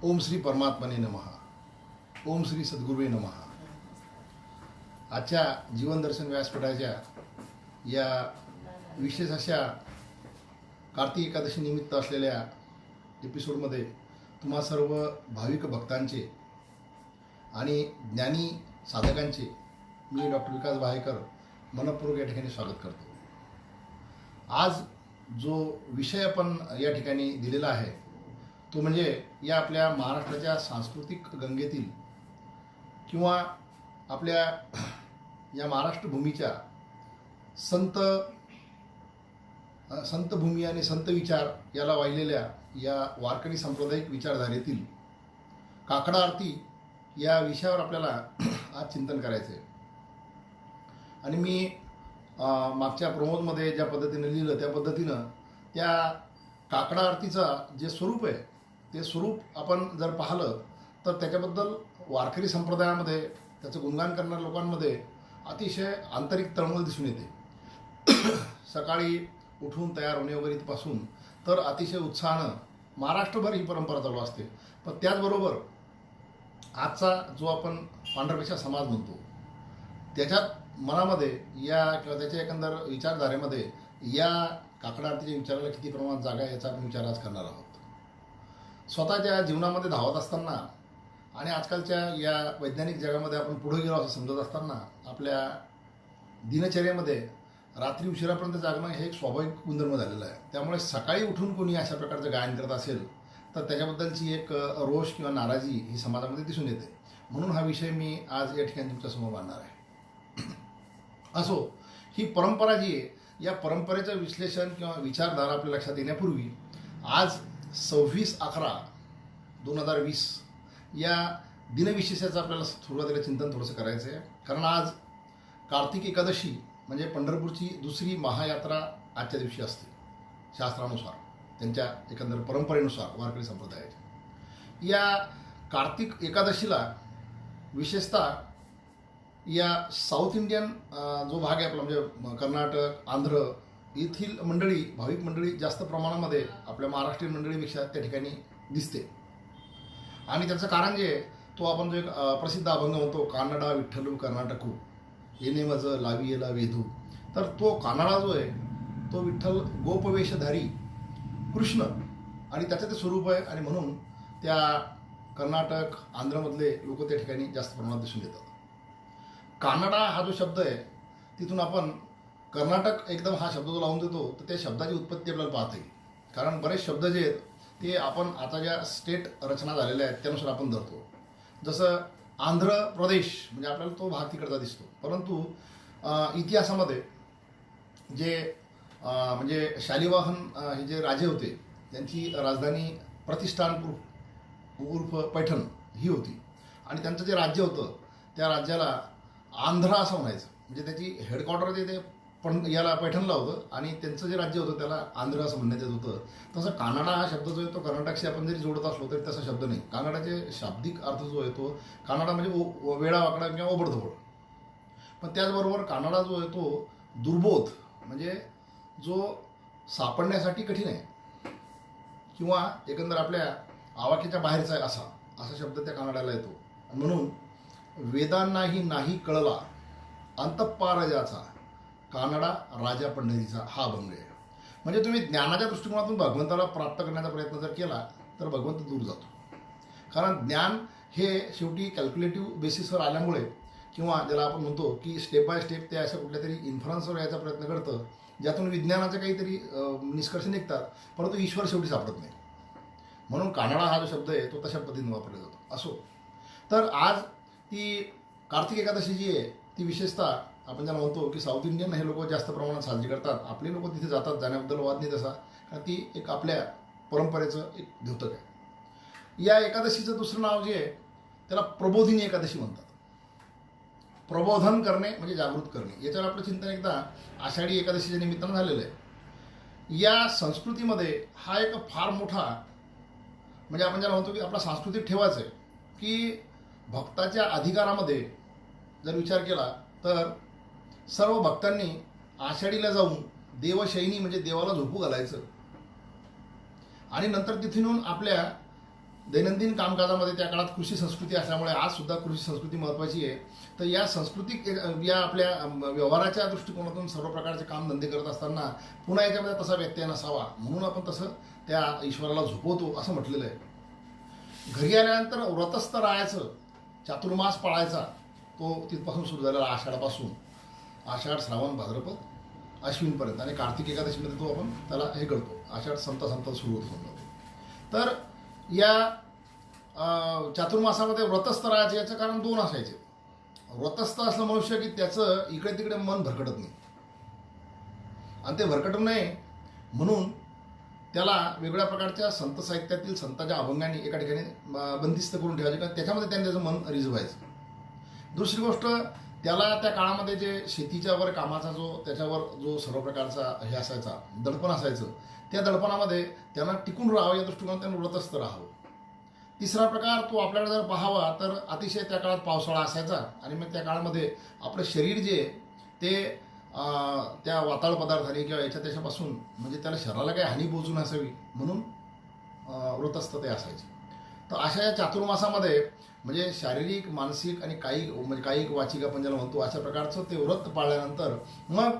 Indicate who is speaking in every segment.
Speaker 1: ओम श्री परमात्मने नमः. ओम श्री सद्गुरुवे नमः. आजच्या जीवनदर्शन व्यासपीठाच्या या विशेष अशा कार्तिक एकादशी निमित्त असलेल्या एपिसोडमध्ये तुम्हा सर्व भाविक भक्तांचे आणि ज्ञानी साधकांचे मी डॉक्टर विकास भायेकर मनपूर्वक या ठिकाणी स्वागत करतो. आज जो विषय आपण या ठिकाणी दिलेला आहे तो म्हणजे या आपल्या महाराष्ट्राच्या सांस्कृतिक गंगेतील किंवा आपल्या या महाराष्ट्र भूमीच्या संतभूमी आणि संत विचार याला वाहिलेल्या या वारकरी सांप्रदायिक विचारधारेतील काकडा आरती या विषयावर आपल्याला आज चिंतन करायचं आहे. आणि मी मागच्या प्रमोदमध्ये ज्या पद्धतीने लिहिलं त्या पद्धतीनं त्या काकडा आरतीचा जे स्वरूप आहे ते स्वरूप आपण जर पाहिलं तर त्याच्याबद्दल वारकरी संप्रदायामध्ये त्याचं गुणगान करणाऱ्या लोकांमध्ये अतिशय आंतरिक तळमळ दिसून येते. सकाळी उठून तयार होणे वगैरे इथपासून तर अतिशय उत्साहानं महाराष्ट्रभर ही परंपरा चालू असते. पण त्याचबरोबर आजचा जो आपण पांढरपेशा समाज म्हणतो त्याच्यात मनामध्ये या किंवा त्याच्या एकंदर विचारधारेमध्ये या काकडा आरतीच्या विचाराला किती प्रमाणात जागा आहे याचा आपण विचार आज करणार आहोत. स्वतःच्या जीवनामध्ये धावत असताना आणि आजकालच्या या वैज्ञानिक जगामध्ये आपण पुढे गेलो असं समजत असताना आपल्या दिनचर्येमध्ये रात्री उशिरापर्यंत जागणं हे एक स्वाभाविक गुणधर्म झालेलं आहे. त्यामुळे सकाळी उठून कोणी अशा प्रकारचं गायन करत असेल तर त्याच्याबद्दलची एक रोष किंवा नाराजी ही समाजामध्ये दिसून येते. म्हणून हा विषय मी आज या ठिकाणी तुमच्यासमोर मांडणार आहे. असो, ही परंपरा जी आहे या परंपरेचं विश्लेषण किंवा विचारधारा आपल्या लक्षात येण्यापूर्वी आज 26/11/2020 या दिनविशेषाचं आपल्याला सुरुवातीला चिंतन थोडंसं करायचं आहे. कारण आज कार्तिक एकादशी म्हणजे पंढरपूरची दुसरी महायात्रा आजच्या दिवशी असते शास्त्रानुसार, त्यांच्या एकंदर परंपरेनुसार वारकरी संप्रदायाच्या. या कार्तिक एकादशीला विशेषतः या साऊथ इंडियन जो भाग आहे आपला म्हणजे कर्नाटक, आंध्र येथील मंडळी, भाविक मंडळी जास्त प्रमाणामध्ये आपल्या महाराष्ट्रीयन मंडळीपेक्षा त्या ठिकाणी दिसते. आणि त्याचं कारण जे तो आपण जो एक प्रसिद्ध अभंग म्हणतो, कानडा विठ्ठलू कर्नाटकू येणे मज लावियेला वेधू, तर तो कानडा जो आहे तो विठ्ठल गोपवेशधारी कृष्ण आणि त्याचं ते स्वरूप आहे. आणि म्हणून त्या कर्नाटक आंध्रमधले लोक त्या ठिकाणी जास्त प्रमाणात दिसून येतात. कानडा हा जो शब्द आहे तिथून आपण कर्नाटक एकदम हा शब्द जो लावून देतो तर त्या शब्दाची उत्पत्ती आपल्याला पाहता येईल. कारण बरेच शब्द जे आहेत ते आपण आता ज्या स्टेट रचना झालेल्या आहेत त्यानुसार आपण धरतो. जसं आंध्र प्रदेश म्हणजे आपल्याला तो भाग तिकडचा दिसतो, परंतु इतिहासामध्ये जे म्हणजे शालिवाहन हे जे राजे होते त्यांची राजधानी प्रतिष्ठानपूर उर्फ पैठण ही होती. आणि त्यांचं जे राज्य होतं त्या राज्याला आंध्र असं म्हणायचं. म्हणजे त्याची हेडक्वार्टर ते पण याला पैठणला होतं आणि त्यांचं जे राज्य होतं त्याला आंध्र असं म्हणण्यात येत होतं. तसं कानडा हा शब्द जो आहे तो कर्नाटकशी आपण जरी जोडत असलो तरी तसा शब्द नाही. कानडाचे शाब्दिक अर्थ जो आहे तो कानडा म्हणजे वेडा वाकडा किंवा ओबडधोबड. पण त्याचबरोबर कानडा जो आहे तो दुर्बोध म्हणजे जो सापडण्यासाठी कठीण आहे किंवा एकंदर आपल्या आवाक्याच्या बाहेरचा आहे असा शब्द त्या कानड्याला येतो. म्हणून वेदांनाही नाही कळला अंतःपार ज्याचा कानडा राजा पंढरीचा हा अभंग आहे. म्हणजे तुम्ही ज्ञानाच्या दृष्टिकोनातून भगवंताला प्राप्त करण्याचा प्रयत्न जर केला तर भगवंत दूर जातो. कारण ज्ञान हे शेवटी कॅल्क्युलेटिव्ह बेसिसवर आल्यामुळे किंवा ज्याला आपण म्हणतो की स्टेप बाय स्टेप ते अशा कुठल्या तरी इन्फ्लुएन्सवर यायचा प्रयत्न करतं ज्यातून विज्ञानाचे काहीतरी निष्कर्ष निघतात, परंतु ईश्वर शेवटी सापडत नाही. म्हणून कानडा हा जो शब्द आहे तो तशा पद्धतीने वापरला जातो. असो, तर आज ती कार्तिक एकादशी जी आहे ती विशेषतः आपण ज्याला म्हणतो की साऊथ इंडियन हे लोक जास्त प्रमाणात साजरी करतात. आपले लोक तिथे जातात, जाण्याबद्दल वाद नाही तसा, कारण ती एक आपल्या परंपरेचं एक द्योतक आहे. या एकादशीचं दुसरं नाव जे आहे त्याला प्रबोधिनी एकादशी म्हणतात. प्रबोधन करणे म्हणजे जागृत करणे. याच्यावर आपलं चिंतन एकदा आषाढी एकादशीच्या निमित्तानं झालेलं आहे. या संस्कृतीमध्ये हा एक फार मोठा म्हणजे आपण ज्याला म्हणतो की आपला सांस्कृतिक ठेवाच आहे की भक्ताच्या अधिकारामध्ये जर विचार केला तर सर्व भक्तांनी आषाढीला जाऊन देवशयनी म्हणजे देवाला झोपू घालायचं आणि नंतर तिथून आपल्या दैनंदिन कामकाजामध्ये त्या काळात कृषी संस्कृती असल्यामुळे आज सुद्धा कृषी संस्कृती महत्त्वाची आहे. तर या सांस्कृतिक या आपल्या व्यवहाराच्या दृष्टिकोनातून सर्व प्रकारचे कामधंदे करत असताना पुन्हा याच्यामध्ये तसा व्यत्यय नसावा म्हणून आपण तसं त्या ईश्वराला झोपवतो असं म्हटलेलं आहे. घरी आल्यानंतर व्रतस्थ राहायचं, चातुर्मास पाळायचा, तो तिथपासून सुरू झालेला आषाढापासून, आषाढ, श्रावण, भाद्रपद, अश्विनपर्यंत, आणि कार्तिक एकादशीमध्ये तो आपण त्याला हे करतो, आषाढ संपता संपता सुरू होतो. तर या चातुर्मासामध्ये व्रतस्थ राहायचे याचं कारण दोन असायचे. व्रतस्थ असलं मनुष्य की त्याचं इकडे तिकडे मन भरकटत नाही, आणि ते भरकटू नये म्हणून त्याला वेगवेगळ्या प्रकारच्या संत साहित्यातील संतांच्या अभंगाने एका ठिकाणी बंदिस्त करून ठेवायचे, कारण त्याच्यामध्ये त्यांनी त्याचं मन रिझवायचं. दुसरी गोष्ट, त्याला त्या काळामध्ये जे शेतीच्या वर कामाचा त्याच्यावर जो सर्व प्रकारचा हे असायचा, दडपण असायचं, त्या दडपणामध्ये त्यांना टिकून राहावं या दृष्टिकोनात त्यांना व्रतस्थ राहावं. तिसरा प्रकार, तो आपल्याकडे जर पाहावा तर अतिशय त्या काळात पावसाळा असायचा, आणि मग त्या काळामध्ये आपलं शरीर जे ते त्या वाताळ पदार्थाने किंवा याच्या त्याच्यापासून म्हणजे त्याला शरीराला काही हानी पोहोचू नसावी म्हणून व्रतस्थ ते असायचे. तर अशा या चातुर्मासामध्ये म्हणजे शारीरिक, मानसिक आणि कायिक वाचिक आपण ज्याला म्हणतो अशा प्रकारचं ते व्रत पाळल्यानंतर मग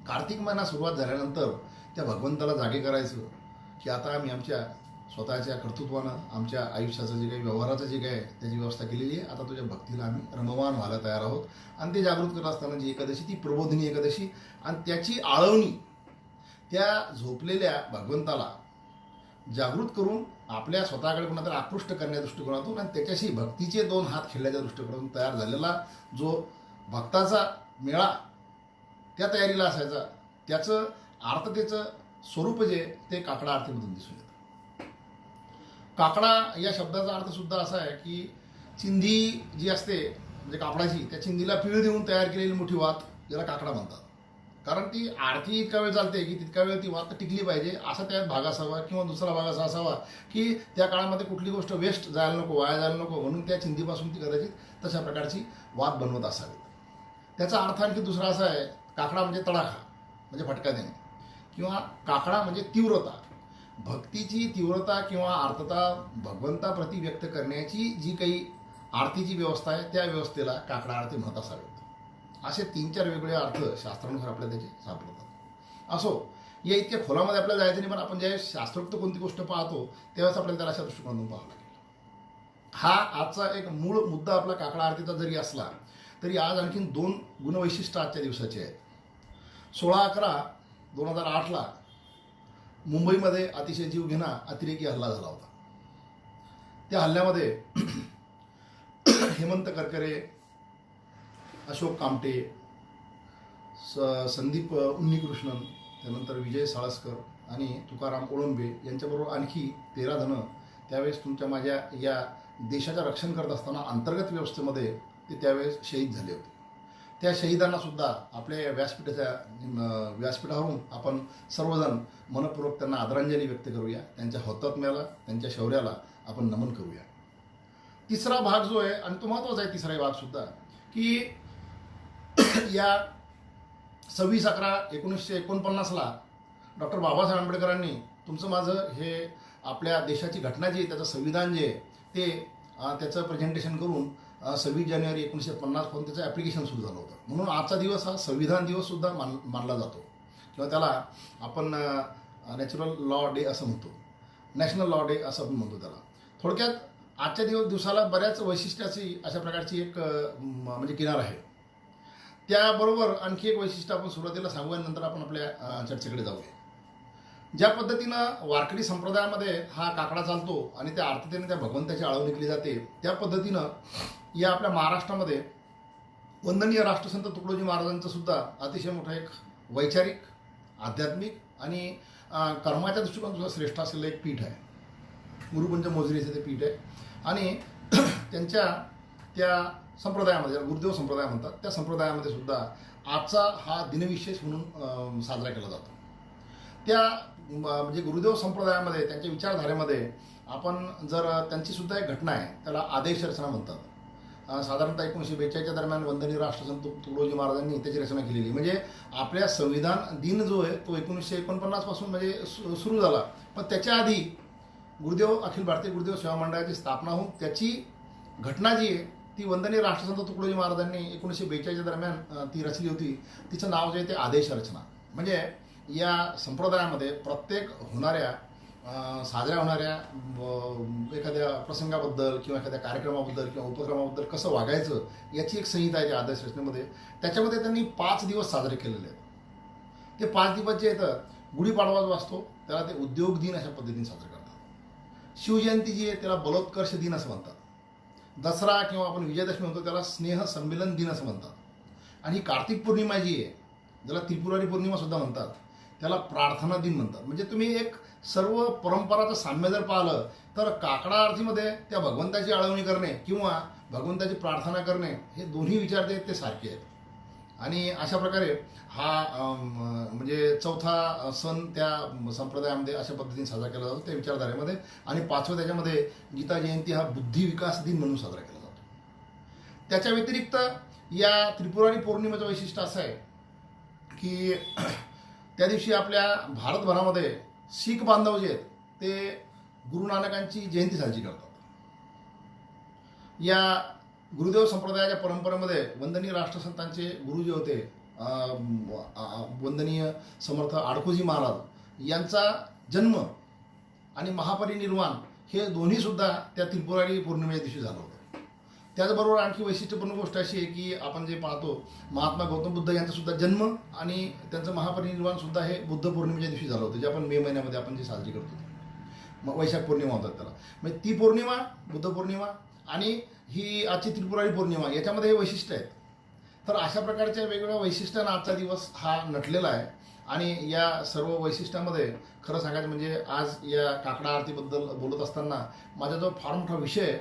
Speaker 1: कार्तिक महिना सुरुवात झाल्यानंतर त्या भगवंताला जागे करायचं की आता आम्ही आमच्या स्वतःच्या कर्तृत्वानं आमच्या आयुष्याचं जे काही व्यवहाराचं जे काही त्याची व्यवस्था केलेली आहे, आता तुझ्या भक्तीला आम्ही रममाण व्हायला तयार आहोत. आणि ते जागृत करत असताना जी एकादशी, ती प्रबोधिनी एकादशी, आणि त्याची आळवणी त्या झोपलेल्या भगवंताला जागृत करून आपल्या स्वतःकडे कोणातरी आकृष्ट करण्याच्या दृष्टिकोनातून आणि त्याच्याशी भक्तीचे दोन हात खेळण्याच्या दृष्टिकोनातून तयार झालेला जो भक्ताचा मेळा त्या तयारीला असायचा, त्याचं आर्ततेचं स्वरूप जे ते काकडा आरतीमधून दिसून येतं. काकडा या शब्दाचा अर्थ सुद्धा असा आहे की चिंधी जी असते म्हणजे कापडाची, त्या चिंधीला पीळ देऊन तयार केलेली मोठी वात याला काकडा म्हणतात. कारण ती आरती इतका वेळ चालते की तितका वेळ ती वात टिकली पाहिजे असा त्यात भाग असावा, किंवा दुसरा भाग असा असावा की त्या काळामध्ये कुठली गोष्ट वेस्ट जायला नको, वाया जायला नको म्हणून त्या चिंधीपासून ती कदाचित तशा प्रकारची वात बनवत असावी. त्याचा अर्थ आणखी दुसरा असा आहे, काकडा म्हणजे तडाखा म्हणजे फटका देणे, किंवा काकडा म्हणजे तीव्रता, भक्तीची तीव्रता किंवा आर्तता भगवंताप्रती व्यक्त करण्याची जी काही आरतीची व्यवस्था आहे त्या व्यवस्थेला काकडा आरती म्हणत असावेत. असे 3-4 वेगवेगळे अर्थ शास्त्रानुसार आपल्याला त्याचे सापडतात. असो, या इतक्या खोलामध्ये आपल्याला जायचं नाही, पण आपण ज्यावेळेस शास्त्रोक्त कोणती गोष्ट पाहतो त्यावेळेस आपल्याला त्याला अशा दृष्टिकोनातून पाहावं लागेल. हा आजचा एक मूळ मुद्दा आपला काकडा आरतीचा जरी असला तरी आज आणखीन 2 गुणवैशिष्ट्य आजच्या दिवसाचे आहेत. 16/11/2008 मुंबईमध्ये अतिशय जीवघेणा अतिरेकी हल्ला झाला होता. त्या हल्ल्यामध्ये हेमंत करकरे, अशोक कामटे, संदीप उन्नीकृष्णन, त्यानंतर विजय साळसकर आणि तुकाराम ओळंबे यांच्याबरोबर आणखी 13 जण त्यावेळेस तुमच्या माझ्या या देशाचं रक्षण करत असताना अंतर्गत व्यवस्थेमध्ये ते त्यावेळेस शहीद झाले होते. त्या शहीदांना सुद्धा आपल्या व्यासपीठावरून आपण सर्वजण मनपूर्वक त्यांना आदरांजली व्यक्त करूया, त्यांच्या हौतात्म्याला, त्यांच्या शौर्याला आपण नमन करूया. तिसरा भाग जो आहे, आणि तो महत्त्वाचा आहे तिसरा भाग सुद्धा, की या 26/11/1949 डॉक्टर बाबासाहेब आंबेडकरांनी तुमचं माझं हे आपल्या देशाची घटना जी आहे त्याचं संविधान जे आहे ते त्याचं प्रेझेंटेशन करून 26 जानेवारी 1950 पासून त्याचं ॲप्लिकेशन सुरू झालं होतं. म्हणून आजचा दिवस हा संविधान दिवस सुद्धा मानला जातो, किंवा त्याला आपण नॅचरल लॉ डे असं म्हणतो, नॅशनल लॉ डे असं आपण म्हणतो त्याला. थोडक्यात आजच्या दिवसाला बऱ्याच वैशिष्ट्याची अशा प्रकारची एक म्हणजे किनार आहे. त्याबरोबर आणखी एक वैशिष्ट्य आपण सुरुवातीला सांगूया, नंतर आपण आपल्या चर्चेकडे जाऊया. ज्या पद्धतीनं वारकरी संप्रदायामध्ये हा काकडा चालतो आणि त्या आर्ततेने त्या भगवंताची आळवणी केली जाते, त्या पद्धतीनं या आपल्या महाराष्ट्रामध्ये वंदनीय राष्ट्रसंत तुकडोजी महाराजांचं सुद्धा अतिशय मोठं एक वैचारिक, आध्यात्मिक आणि कर्माच्या दृष्टिकोनातून सुद्धा श्रेष्ठ असलेलं एक पीठ आहे. गुरुपंच मोजरीचं ते पीठ आहे, आणि त्यांच्या त्या संप्रदायामध्ये, गुरुदेव संप्रदाय म्हणतात, त्या संप्रदायामध्ये सुद्धा आजचा हा दिनविशेष म्हणून साजरा केला जातो. त्या म्हणजे गुरुदेव संप्रदायामध्ये त्यांच्या विचारधारेमध्ये आपण जर त्यांची सुद्धा एक घटना आहे, त्याला आदेश रचना म्हणतात. साधारणतः 1942च्या दरम्यान वंदनीय राष्ट्रसंत तुकडोजी महाराजांनी त्याची रचना केलेली. म्हणजे आपल्या संविधान दिन जो आहे तो 1949 पासून म्हणजे सुरू झाला. पण त्याच्या आधी गुरुदेव अखिल भारतीय गुरुदेव सेवा मंडळाची स्थापना होऊन त्याची घटना जी आहे ती वंदनीय राष्ट्रसंत तुकडोजी महाराजांनी 1942च्या दरम्यान ती रचली होती. तिचं नाव जे आहे ते आदेश रचना. म्हणजे या संप्रदायामध्ये प्रत्येक होणाऱ्या साजऱ्या होणाऱ्या एखाद्या प्रसंगाबद्दल किंवा एखाद्या कार्यक्रमाबद्दल किंवा उपक्रमाबद्दल कसं वागायचं याची एक संहिता आहे त्या आदेश रचनेमध्ये. त्याच्यामध्ये त्यांनी 5 दिवस साजरे केलेले आहेत. ते 5 दिवस जे आहेत गुढीपाडवा जो असतो त्याला ते उद्योग दिन अशा पद्धतीने साजरे करतात. शिवजयंती जी आहे त्याला बलोत्कर्ष दिन असं म्हणतात. दसरा किंवा आपण विजयादशमी म्हणतो त्याला स्नेह संमेलन दिन असं म्हणतात. आणि कार्तिक पौर्णिमा जी आहे ज्याला त्रिपुरारी पौर्णिमा सुद्धा म्हणतात त्याला प्रार्थना दिन म्हणतात. म्हणजे तुम्ही एक सर्व परंपराचं साम्य जर पाहिलं तर काकडा आरतीमध्ये त्या भगवंताची आळवणी करणे किंवा भगवंताची प्रार्थना करणे हे दोन्ही विचार जे आहेत ते सारखे आहेत. आणि अशा प्रकारे हा म्हणजे चौथा सण त्या संप्रदायामध्ये अशा पद्धतीने साजरा केला जातो त्या विचारधारेमध्ये. आणि 5वं त्याच्यामध्ये गीता जयंती हा बुद्धी विकास दिन म्हणून साजरा केला जातो. त्याच्या व्यतिरिक्त या त्रिपुरारी पौर्णिमेचं वैशिष्ट्य असं आहे की त्या दिवशी आपल्या भारतभरामध्ये शीख बांधव जे आहेत ते गुरु नानकांची जयंती साजरी करतात. या गुरुदेव संप्रदायाच्या परंपरेमध्ये वंदनीय राष्ट्रसंतांचे गुरु जे होते वंदनीय समर्थ आडकोजी महाराज यांचा जन्म आणि महापरिनिर्वाण हे दोन्ही सुद्धा त्या त्रिपुरारी पौर्णिमेच्या दिवशी झालं होतं. त्याचबरोबर आणखी वैशिष्ट्यपूर्ण गोष्ट अशी आहे की आपण जे पाहतो महात्मा गौतम बुद्ध यांचा सुद्धा जन्म आणि त्यांचं महापरिनिर्वाण सुद्धा हे बुद्ध पौर्णिमेच्या दिवशी झालं होतं, जे आपण मे महिन्यामध्ये आपण जे साजरी करतो मग वैशाख पौर्णिमा होतात त्याला. म्हणजे ती पौर्णिमा बुद्ध पौर्णिमा आणि ही आजची त्रिपुरारी पौर्णिमा याच्यामध्ये हे वैशिष्ट्य आहेत. तर अशा प्रकारच्या वेगवेगळ्या वैशिष्ट्यानं आजचा दिवस हा नटलेला आहे. आणि या सर्व वैशिष्ट्यामध्ये खरं सांगायचं म्हणजे आज या काकडा आरतीबद्दल बोलत असताना माझ्याजवळ फार मोठा विषय आहे,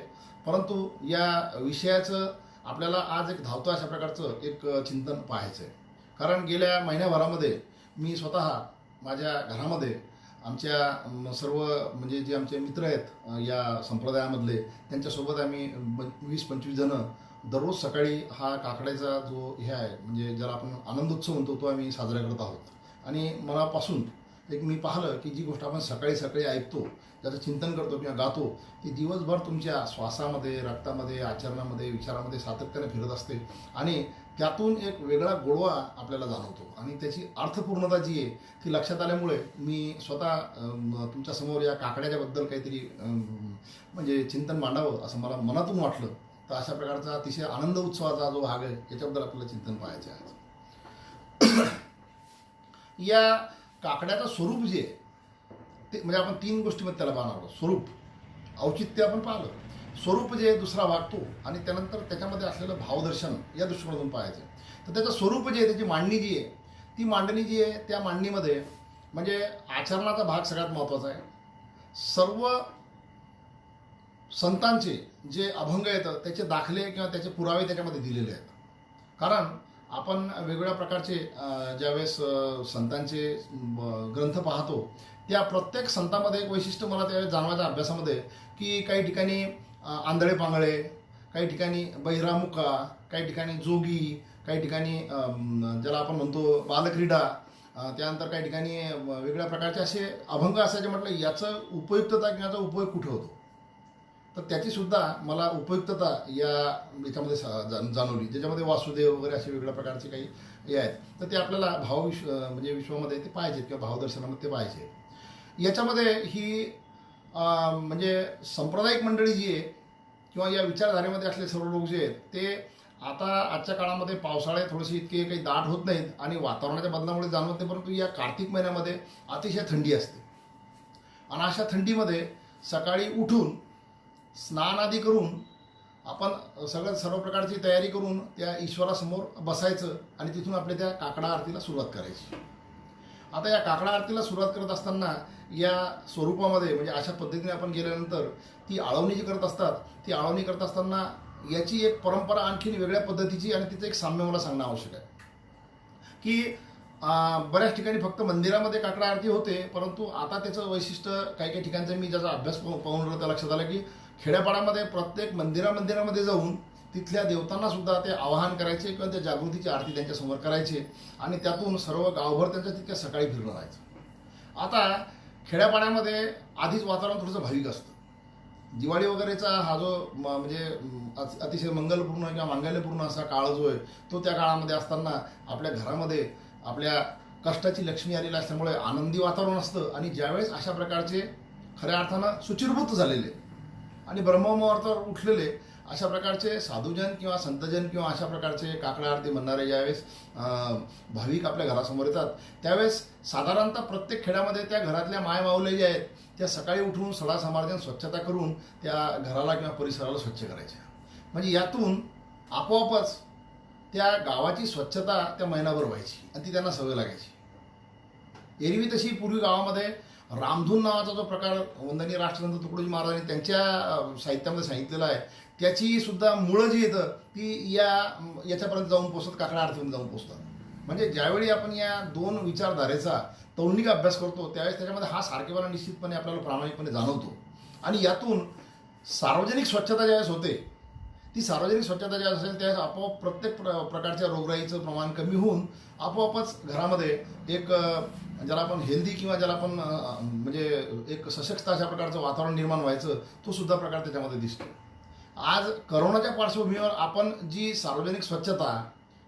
Speaker 1: परंतु या विषयाचं आपल्याला आज एक धावतं अशा प्रकारचं एक चिंतन पाहायचं आहे. कारण गेल्या महिन्याभरामध्ये मी स्वतः माझ्या घरामध्ये आमच्या सर्व म्हणजे जे आमचे मित्र आहेत या संप्रदायामधले त्यांच्यासोबत आम्ही 20-25 जणं दररोज सकाळी हा काकड्याचा जो हे आहे म्हणजे ज्याला आपण आनंदोत्सव म्हणतो तो आम्ही साजरा करत आहोत. आणि मनापासून एक मी पाहिलं की जी गोष्ट आपण सकाळी सकाळी ऐकतो ज्याचं चिंतन करतो किंवा गातो ती दिवसभर तुमच्या श्वासामध्ये रक्तामध्ये आचरणामध्ये विचारामध्ये सातत्याने फिरत असते आणि त्यातून एक वेगळा गोडवा आपल्याला जाणवतो. आणि त्याची अर्थपूर्णता जी आहे ती लक्षात आल्यामुळे मी स्वतः तुमच्यासमोर या काकड्याच्याबद्दल काहीतरी म्हणजे चिंतन मांडावं असं मला मनातून वाटलं. तर अशा प्रकारचा अतिशय आनंद उत्सवाचा जो भाग आहे याच्याबद्दल आपल्याला चिंतन पाहायचं आहे. या काकड्याचं स्वरूप जे आहे ते म्हणजे आपण 3 गोष्टीमध्ये त्याला पाहणार आहोत. स्वरूप, औचित्य आपण पाहिलं, स्वरूप जे दुसरा वागतो आणि त्यानंतर त्याच्यामध्ये असलेलं भावदर्शन या दृष्टिकोनातून पाहायचं. तर त्याचं स्वरूप जे आहे त्याची मांडणी जी आहे ती मांडणी जी आहे त्या मांडणीमध्ये म्हणजे आचरणाचा भाग सगळ्यात महत्त्वाचा आहे. सर्व संतांचे जे अभंग येतं त्याचे दाखले किंवा त्याचे पुरावे त्याच्यामध्ये दिलेले आहेत. कारण आपण वेगवेगळ्या प्रकारचे ज्यावेळेस संतांचे ग्रंथ पाहतो त्या प्रत्येक संतांमध्ये एक वैशिष्ट्य मला त्यावेळेस जाणवायच्या अभ्यासामध्ये की काही ठिकाणी आंधळे पांगळे, काही ठिकाणी बहिरामुका, काही ठिकाणी जोगी, काही ठिकाणी ज्याला आपण म्हणतो बालक्रीडा, त्यानंतर काही ठिकाणी वेगवेगळ्या प्रकारचे असे अभंग असायचे. म्हटलं याचं उपयुक्तता किंवा याचा उपयोग कुठे होतो तर त्याचीसुद्धा मला उपयुक्तता याच्यामध्ये जाणवली, ज्याच्यामध्ये वासुदेव वगैरे असे वेगवेगळ्या प्रकारचे काही हे आहेत. तर ते आपल्याला म्हणजे विश्वामध्ये ते पाहिजेत किंवा भावदर्शनामध्ये ते पाहिजे. याच्यामध्ये ही म्हणजे सांप्रदायिक मंडळी जी आहे किंवा या विचारधारेमध्ये असलेले सर्व लोक जे आहेत ते आता आजच्या काळामध्ये पावसाळे थोडेसे इतके काही दाट होत नाहीत आणि वातावरणाच्या बदलामुळे जाणवत नाही, परंतु या कार्तिक महिन्यामध्ये अतिशय थंडी असते. आणि अशा थंडीमध्ये सकाळी उठून स्नान आदी करून आपण सर्व प्रकारची तयारी करून त्या ईश्वरासमोर बसायचं आणि तिथून आपल्या त्या काकडा आरतीला सुरुवात करायची. आता या काकडा आरतीला सुरुवात करत असताना या स्वरूपामध्ये म्हणजे अशा पद्धतीने आपण गेल्यानंतर ती आळवणी जी करत असतात ती आळवणी करत असताना याची एक परंपरा आणखीन वेगळ्या पद्धतीची आणि तिचं एक साम्य मला सांगणं आवश्यक आहे की बऱ्याच ठिकाणी फक्त मंदिरामध्ये काकडा आरती होते, परंतु आता त्याचं वैशिष्ट्य काही ठिकाणचं मी ज्याचा अभ्यास पाहून त्या लक्षात आलं की खेड्यापाड्यामध्ये प्रत्येक मंदिरामध्ये जाऊन तिथल्या देवतांना सुद्धा ते आवाहन करायचे किंवा त्या जागृतीची आरती त्यांच्यासमोर करायचे आणि त्यातून सर्व गावभर त्यांच्या तितक्या सकाळी फिरणं राहायचं. आता खेड्यापाड्यामध्ये आधीच वातावरण थोडंसं भाविक असतं. दिवाळी वगैरेचा हा जो म्हणजे अतिशय मंगलपूर्ण किंवा मांगल्यपूर्ण असा काळ जो आहे तो त्या काळामध्ये असताना आपल्या घरामध्ये आपल्या कष्टाची लक्ष्मी आलेली असल्यामुळे आनंदी वातावरण असतं. आणि ज्यावेळेस अशा प्रकारचे खऱ्या अर्थानं शुचिर्भूत झालेले आणि ब्रह्ममुहूर्तावर उठलेले अशा प्रकारचे साधुजन किंवा संतजन किंवा अशा प्रकारचे काकडा आरती म्हणणारे ज्यावेळेस भाविक आपल्या घरासमोर येतात त्यावेळेस साधारणतः प्रत्येक खेड्यामध्ये त्या घरातल्या मायमाऊल्या ज्या आहेत त्या सकाळी उठून सडा समार्जन स्वच्छता करून त्या घराला किंवा परिसराला स्वच्छ करायच्या. म्हणजे यातून आपोआपच त्या गावाची स्वच्छता त्या महिनाभर व्हायची आणि ती त्यांना सवय लागायची. एरवी तशी पूर्वी गावामध्ये रामधून नावाचा जो प्रकार वंदनीय राष्ट्रसंत तुकडोजी महाराजांनी त्यांच्या साहित्यामध्ये सांगितलेला आहे त्याची सुद्धा मुळं जी येतं ती याच्यापर्यंत जाऊन पोचतात, काकडा आरतीपर्यंत जाऊन पोचतात. म्हणजे ज्यावेळी आपण या दोन विचारधारेचा तौलनिक अभ्यास करतो त्यावेळेस त्याच्यामध्ये हा सारखेपणा निश्चितपणे आपल्याला प्रामाणिकपणे जाणवतो. आणि यातून सार्वजनिक स्वच्छता ज्यावेळेस होते ती सार्वजनिक स्वच्छता ज्यावेळेस असेल त्यावेळेस आपोआप प्रत्येक प्रकारच्या रोगराईचं प्रमाण कमी होऊन आपोआपच घरामध्ये एक ज्याला आपण हेल्दी किंवा ज्याला आपण म्हणजे एक सशक्त अशा प्रकारचं वातावरण निर्माण व्हायचं तो सुद्धा प्रकार त्याच्यामध्ये दिसतो. आज करोनाच्या पार्श्वभूमीवर आपण जी सार्वजनिक स्वच्छता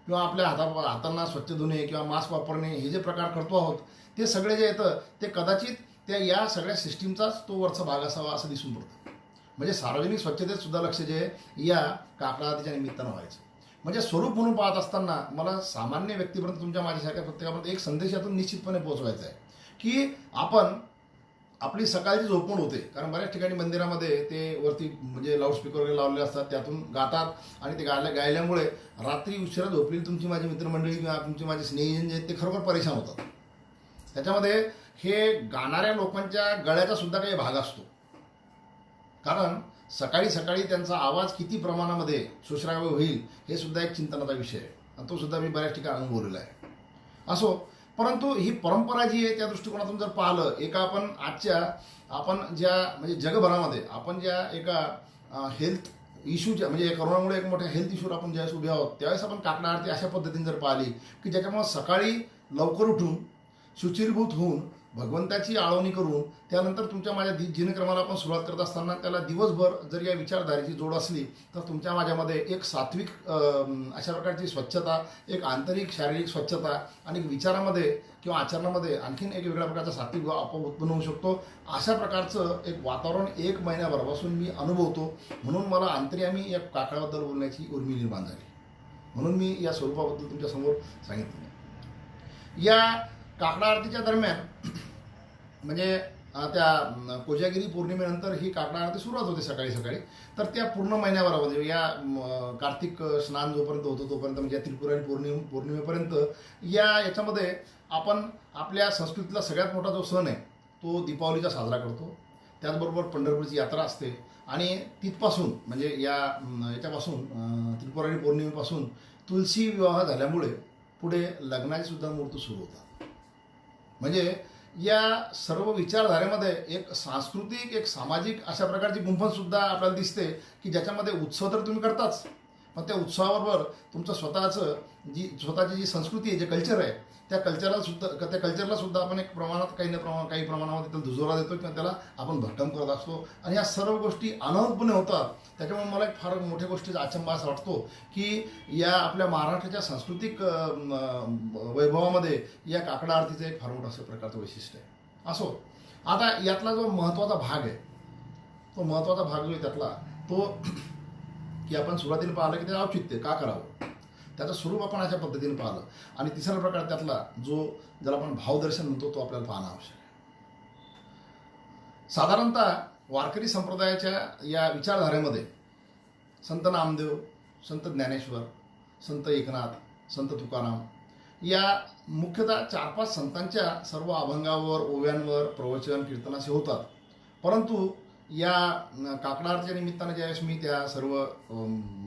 Speaker 1: किंवा आपल्या हातांना स्वच्छ धुणे किंवा मास्क वापरणे हे जे प्रकार करतो आहोत ते सगळे जे येतं ते कदाचित त्या या सगळ्या सिस्टीमचाच तो वरचा भाग असावा असं दिसून पडतं. म्हणजे सार्वजनिक स्वच्छतेत सुद्धा लक्ष जे या काकडा आरतीच्या निमित्तानं व्हायचं. म्हणजे स्वरूप म्हणून पाहत असताना मला सामान्य व्यक्तीपर्यंत तुमच्या माझ्यासारख्या प्रत्येकापर्यंत एक संदेश यातून निश्चितपणे पोहोचवायचा आहे की आपण आपली सकाळची झोपमोड होते. कारण बऱ्याच ठिकाणी मंदिरामध्ये ते वरती म्हणजे लाऊडस्पीकर वगैरे लावलेले असतात त्यातून गातात आणि ते गायल्यामुळे रात्री उशिरा झोपलेली तुमची माझी मित्रमंडळी किंवा तुमची माझे स्नेहीजन जे आहेत ते खरोखर परेशान होतात. त्याच्यामध्ये हे गाणाऱ्या लोकांच्या गळ्याचा सुद्धा काही भाग असतो. कारण सकाळी सकाळी त्यांचा आवाज किती प्रमाणामध्ये सुश्राव्य होईल हे सुद्धा एक चिंतनाचा विषय आहे आणि तो सुद्धा मी बऱ्याच ठिकाणी अनुभवलेला आहे. असो, परंतु ही परंपरा जी आहे त्या दृष्टिकोनातून जर पाहिलं एका आपण ज्या म्हणजे जगभरामध्ये आपण ज्या एका हेल्थ इश्यूच्या म्हणजे करोनामुळे एक मोठ्या हेल्थ इश्यूवर आपण ज्यावेळेस उभे आहोत त्यावेळेस आपण काकडा आरती अशा पद्धतीने जर पाहिली की ज्याच्यामुळे सकाळी लवकर उठून शुचिर्भूत होऊन भगवंताची आळवणी करून त्यानंतर तुमच्या माझ्या दिनक्रमाला आपण सुरुवात करत असताना त्याला दिवसभर जर या विचारधारेची जोड असली तर तुमच्या माझ्यामध्ये एक सात्विक अशा प्रकारची स्वच्छता, एक आंतरिक शारीरिक स्वच्छता आणि विचारामध्ये किंवा आचरणामध्ये आणखीन एक वेगळ्या प्रकारचा सात्विक आपोआप उत्पन्न होऊ शकतो. अशा प्रकारचं एक वातावरण एक महिन्याभरापासून मी अनुभवतो. म्हणून मला अंतर्यामी या काकडाबद्दल बोलण्याची उर्मी निर्माण झाली. म्हणून मी या स्वरूपाबद्दल तुमच्यासमोर सांगितलं. या काकडा आरतीच्या दरम्यान म्हणजे त्या कोजागिरी पौर्णिमेनंतर ही काकडा आरती सुरुवात होते सकाळी सकाळी. तर त्या पूर्ण महिन्याभरामध्ये या कार्तिक स्नान जोपर्यंत होतो तोपर्यंत म्हणजे त्रिपुरारी पौर्णिमेपर्यंत याच्यामध्ये आपण आपल्या संस्कृतीतला सगळ्यात मोठा जो सण आहे तो दीपावलीचा साजरा करतो. त्याचबरोबर पंढरपूरची यात्रा असते आणि तिथपासून म्हणजे याच्यापासून त्रिपुरारी पौर्णिमेपासून तुलसी विवाह झाल्यामुळे पुढे लग्नाचे सुद्धा मुहूर्त सुरू होतात. म्हणजे या सर्व विचारधारेमध्ये एक सांस्कृतिक एक सामाजिक अशा प्रकारची गुंफण सुद्धा आपल्याला दिसते की ज्याच्यामध्ये उत्सव तर तुम्ही करताच पण त्या उत्सवाबरोबर तुमचं स्वतःची जी संस्कृती आहे जे कल्चर आहे त्या कल्चरला सुद्धा आपण एक प्रमाणात काही प्रमाणामध्ये त्याला दुजोरा देतो किंवा त्याला आपण भक्कम करत असतो. आणि या सर्व गोष्टी अनाहूतपणे होतात. त्याच्यामुळे मला एक फार मोठ्या गोष्टीचा अचंबा असा वाटतो की या आपल्या महाराष्ट्राच्या सांस्कृतिक वैभवामध्ये या काकडा आरतीचं एक फार मोठं असं प्रकारचं वैशिष्ट्य आहे. असो, आता यातला जो महत्त्वाचा भाग आहे तो महत्त्वाचा भाग जो आहे त्यातला तो की आपण सुरुवातीला पाहिलं की त्याचं औचित्य का करावं त्याचं स्वरूप आपण अशा पद्धतीने पाहिलं. आणि तिसरा प्रकार त्यातला ज्याला आपण भावदर्शन म्हणतो तो आपल्याला पाहणं आवश्यक आहे. साधारणतः वारकरी संप्रदायाच्या या विचारधारेमध्ये संत नामदेव, संत ज्ञानेश्वर, संत एकनाथ, संत तुकाराम या मुख्यतः 4-5 संतांच्या सर्व अभंगावर, ओव्यांवर प्रवचन कीर्तन असे होतात. परंतु या काकडा आरतीच्या निमित्तानं ज्यावेळेस मी त्या सर्व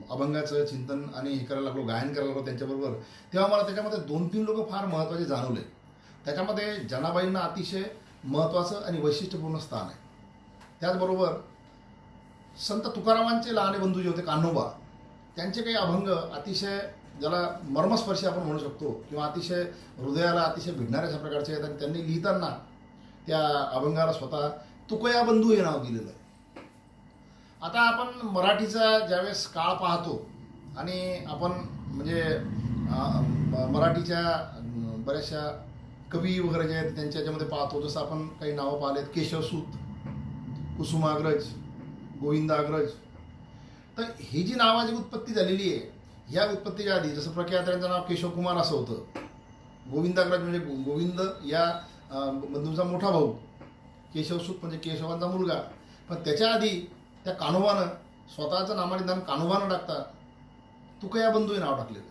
Speaker 1: अभंगाचं चिंतन आणि हे करायला लागलो, गायन करायला लागलो त्यांच्याबरोबर, तेव्हा मला त्याच्यामध्ये 2-3 लोक फार महत्त्वाचे जाणवले. त्याच्यामध्ये जनाबाईंना अतिशय महत्त्वाचं आणि वैशिष्ट्यपूर्ण स्थान आहे. त्याचबरोबर संत तुकारामांचे लहाने बंधू जे होते कान्होबा त्यांचे काही अभंग अतिशय ज्याला मर्मस्पर्शी आपण म्हणू शकतो किंवा अतिशय हृदयाला अतिशय भिडणाऱ्या अशा प्रकारचे आहेत आणि त्यांनी लिहिताना त्या अभंगाला स्वतः तुकया बंधू हे नाव दिलेलं आहे. आता आपण मराठीचा ज्यावेळेस काळ पाहतो आणि आपण म्हणजे मराठीच्या बऱ्याचशा कवी वगैरे जे आहेत त्यांच्या याच्यामध्ये पाहतो, जसं आपण काही नावं पाहिलेत, केशवसूत, कुसुमाग्रज, गोविंदाग्रज. तर ही जी नावाची उत्पत्ती झालेली आहे, ह्या उत्पत्तीच्या आधी जसं प्रख्यात यांचं नाव केशवकुमार असं होतं. गोविंदाग्रज म्हणजे गोविंद या बंधूंचा मोठा भाऊ, केशवसूत म्हणजे केशवांचा मुलगा. पण त्याच्या आधी त्या कान्होबानं स्वतःचं नामानिदान कान्होबानं टाकता तुकया बंधू हे नाव टाकलेलं.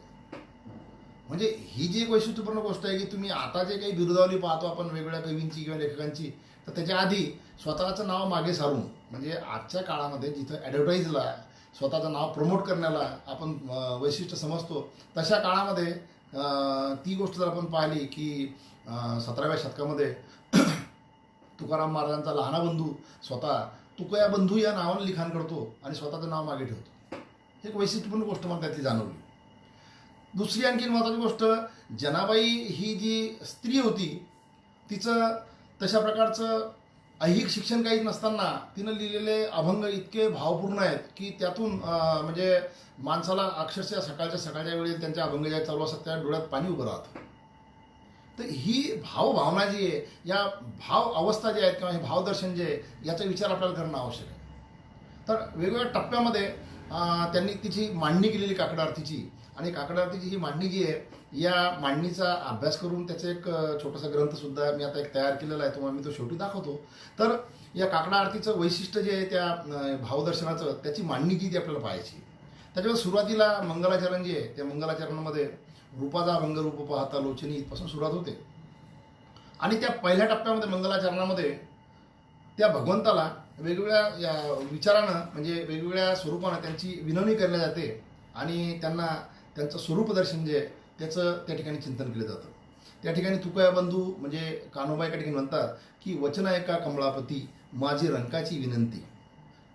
Speaker 1: म्हणजे ही जी एक वैशिष्ट्यपूर्ण गोष्ट आहे की तुम्ही आता जे काही बिरुदावली पाहतो आपण वेगवेगळ्या कवींची किंवा लेखकांची, तर त्याच्या आधी स्वतःचं नाव मागे सारून म्हणजे आजच्या काळामध्ये जिथं ॲडव्हर्टाईजला स्वतःचं नाव प्रमोट करण्याला आपण वैशिष्ट्य समजतो, तशा काळामध्ये ती गोष्ट जर आपण पाहिली की 17व्या शतकामध्ये तुकाराम महाराजांचा लहाना बंधू स्वतः तुकया बंधू या नावानं लिखाण करतो आणि स्वतःचं नाव मागे ठेवतो. एक वैशिष्ट्यपूर्ण गोष्ट मला त्यातली जाणवली. दुसरी आणखी महत्त्वाची गोष्ट, जनाबाई ही जी स्त्री होती तिचं तशा प्रकारचं ऐहिक शिक्षण काहीच नसताना तिनं लिहिलेले अभंग इतके भावपूर्ण आहेत की त्यातून म्हणजे माणसाला अक्षरशः सकाळच्या वेळी त्यांच्या अभंग ज्या चालू असतात त्या डोळ्यात पाणी उभं राहतं. तर ही भावभावना जी आहे, या भाव अवस्था ज्या आहेत किंवा हे भावदर्शन जे आहे, याचा विचार आपल्याला करणं आवश्यक आहे. तर वेगवेगळ्या टप्प्यामध्ये त्यांनी तिची मांडणी केलेली काकड आरतीची, आणि काकड आरतीची ही मांडणी जी आहे, या मांडणीचा अभ्यास करून त्याचं एक छोटासा ग्रंथसुद्धा मी आता एक तयार केलेला आहे, तुम्हाला मी तो शेवटी दाखवतो. तर या काकडा आरतीचं वैशिष्ट्य जे आहे त्या भावदर्शनाचं, त्याची मांडणी जी ती आपल्याला पाहायची. त्याच्यावर सुरुवातीला मंगलाचरण जे आहे, त्या मंगलाचरणामध्ये रूपाचा अभंग रूप पाहता लोचनी इथपासून सुरुवात होते. आणि त्या पहिल्या टप्प्यामध्ये मंगलाचरणामध्ये त्या भगवंताला वेगवेगळ्या या विचारानं म्हणजे वेगवेगळ्या स्वरूपानं त्यांची विनवणी करण्यात जाते आणि त्यांना त्यांचं स्वरूपदर्शन जे आहे त्याचं त्या ठिकाणी चिंतन केलं जातं. त्या ठिकाणी तुकया बंधू म्हणजे कान्होबा एका ठिकाणी म्हणतात की वचन ऐका कमळापती माझी रंकाची विनंती,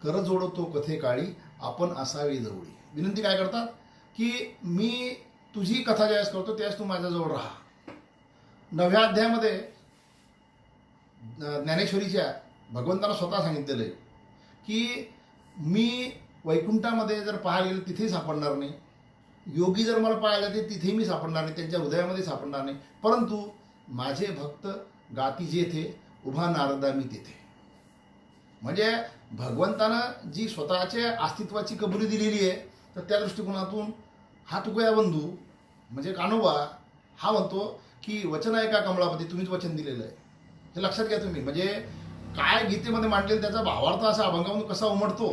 Speaker 1: कर जोडतो कथे काळी आपण असावे जवळी. विनंती काय करतात की मी तुझी कथा ज्यावेळेस करतो त्यावेळेस तू माझ्याजवळ राहा. 9व्या अध्यायामध्ये ज्ञानेश्वरीच्या भगवंतानं स्वतः सांगितलेलं आहे की मी वैकुंठामध्ये जर पाहायला गेलं तिथेही सापडणार नाही, योगी जर मला पाहायला ते तिथेही मी सापडणार नाही, त्यांच्या हृदयामध्ये सापडणार नाही, परंतु माझे भक्त गाती जेथे उभा नारदा मी तेथे. म्हणजे भगवंतानं जी स्वतःच्या अस्तित्वाची कबुली दिलेली आहे, तर त्या दृष्टिकोनातून हा तुकया बंधू म्हणजे कान्होबा हा म्हणतो की वचन ऐका कमळापती, तुम्हीच वचन दिलेलं आहे. हे लक्षात घ्या तुम्ही. म्हणजे काय गीतेमध्ये मांडलेलं त्याचा भावार्थ असा अभंगामधून कसा उमटतो,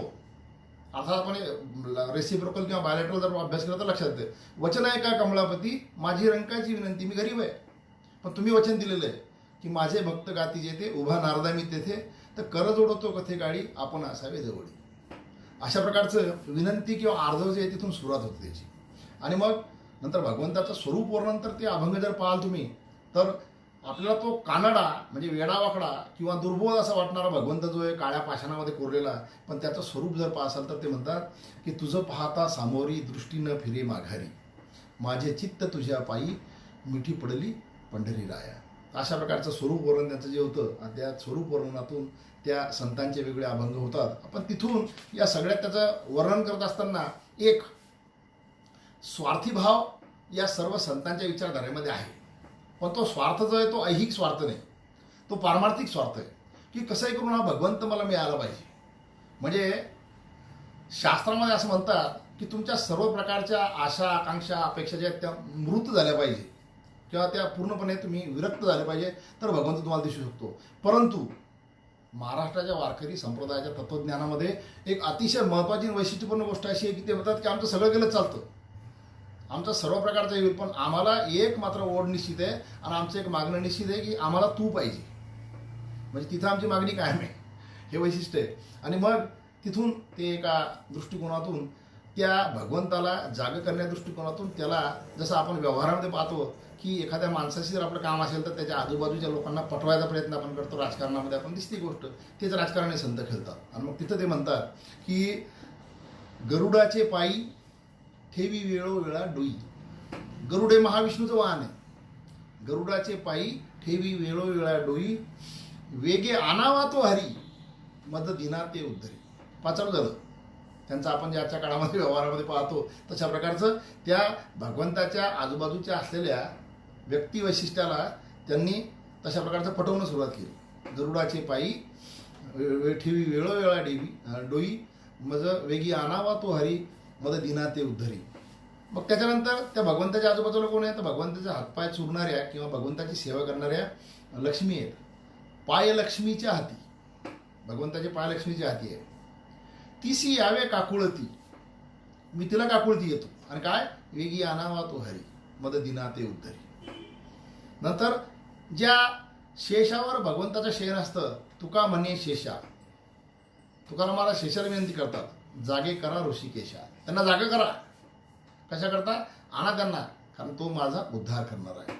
Speaker 1: अर्थात आपण रेसिप्रोकल किंवा बायलॅटरल जर अभ्यास केला तर लक्षात येते. वचन ऐका कमळापती माझी रंकाची विनंती, मी गरीब आहे पण तुम्ही वचन दिलेलं आहे की माझे भक्त गाती जेथे उभा नारदा मी तेथे, तर कर जोडतो कथे काळी आपण असावे जवळी. अशा प्रकारचं विनंती किंवा आर्धव जे आहे तिथून सुरुवात होते त्याची. आणि मग नंतर भगवंताचं स्वरूप वर्णन तर ते अभंग जर पाहाल तुम्ही तर आपल्याला तो कानडा म्हणजे वेडावाकडा किंवा दुर्बोध असा वाटणारा भगवंत जो आहे काळ्या पाषाणामध्ये कोरलेला, पण त्याचं स्वरूप जर पाहाल तर ते म्हणतात की तुझं पाहता सामोरी दृष्टी न फिरे माघारी, माझे चित्त तुझ्या पायी मिठी पडली पंढरी राया. अशा प्रकारचं स्वरूप वर्णन त्याचं जे होतं आणि त्या स्वरूप वर्णनातून त्या संतांचे वेगळे अभंग होतात. आपण तिथून या सगळ्यात त्याचं वर्णन करत असताना एक स्वार्थी भाव या सर्व संतांच्या विचारधारेमध्ये आहे, पण तो स्वार्थ जो आहे तो ऐहिक स्वार्थ नाही, तो पारमार्थिक स्वार्थ आहे की कसंही करून हा भगवंत मला मिळाला पाहिजे. म्हणजे शास्त्रामध्ये असं म्हणतात की तुमच्या सर्व प्रकारच्या आशा आकांक्षा अपेक्षा ज्या आहेत त्या मृत झाल्या पाहिजे किंवा त्या पूर्णपणे तुम्ही विरक्त झाले पाहिजे, तर भगवंत तुम्हाला दिसू शकतो. परंतु महाराष्ट्राच्या वारकरी संप्रदायाच्या तत्त्वज्ञानामध्ये एक अतिशय महत्त्वाची वैशिष्ट्यपूर्ण गोष्ट अशी आहे की ते म्हणतात की आमचं सगळं केलं चालतं, आमचं सर्व प्रकारचं येईल, पण आम्हाला एक मात्र ओढ निश्चित आहे आणि आमचं एक मागणं निश्चित आहे की आम्हाला तू पाहिजे. म्हणजे तिथं आमची मागणी कायम आहे, हे वैशिष्ट्य आहे. आणि मग तिथून ते एका दृष्टिकोनातून त्या भगवंताला जाग करण्या दृष्टिकोनातून त्याला जसं आपण व्यवहारामध्ये पाहतो की एखाद्या माणसाशी जर आपलं काम असेल तर त्याच्या आजूबाजूच्या लोकांना पटवायचा प्रयत्न आपण करतो. राजकारणामध्ये आपण दिसती गोष्ट तेच राजकारणी संत खेळतात. आणि मग तिथं ते म्हणतात की गरुडाचे पायी ठेवी वेळोवेळा डोई. गरुड हे महाविष्णूचं वाहन आहे. गरुडाचे पायी ठेवी वेळोवेळा डोई, वेगे आणावा तो हरी, मद दिना ते उद्धरी. पाचाड झालं त्यांचं. आपण जे आजच्या काळामध्ये व्यवहारामध्ये पाहतो तशा प्रकारचं त्या भगवंताच्या आजूबाजूच्या असलेल्या व्यक्तिवैशिष्ट्याला त्यांनी तशा प्रकारचं पटवणं सुरुवात केली. गरुडाचे पायी ठेवी वेळोवेळा डोई, मज वेगी आणावा तो हरी, मद दिना ते उद्धरी. मग त्याच्यानंतर त्या भगवंताच्या आजूबाजूला कोण आहे तर भगवंताचे हातपाय चुरणाऱ्या किंवा भगवंताची सेवा करणाऱ्या लक्ष्मी आहेत. पाय लक्ष्मीच्या हाती, भगवंताचे पाय लक्ष्मीच्या हाती आहे. तिसी यावे काकुळती, मी तिला काकुळती येतो. आणि काय, वेगी आणावा तो हरी, मद दिना ते उद्धरी. नंतर ज्या शेषावर भगवंताचं शयन असतं, तुका म्हणे शेषा. तुकारामाला शेषाला विनंती करतात, जागे करा ऋषिकेशा. त्यांना जागे करा. कशा करता, आणा त्यांना, कारण तो माझा उद्धार करणार आहे.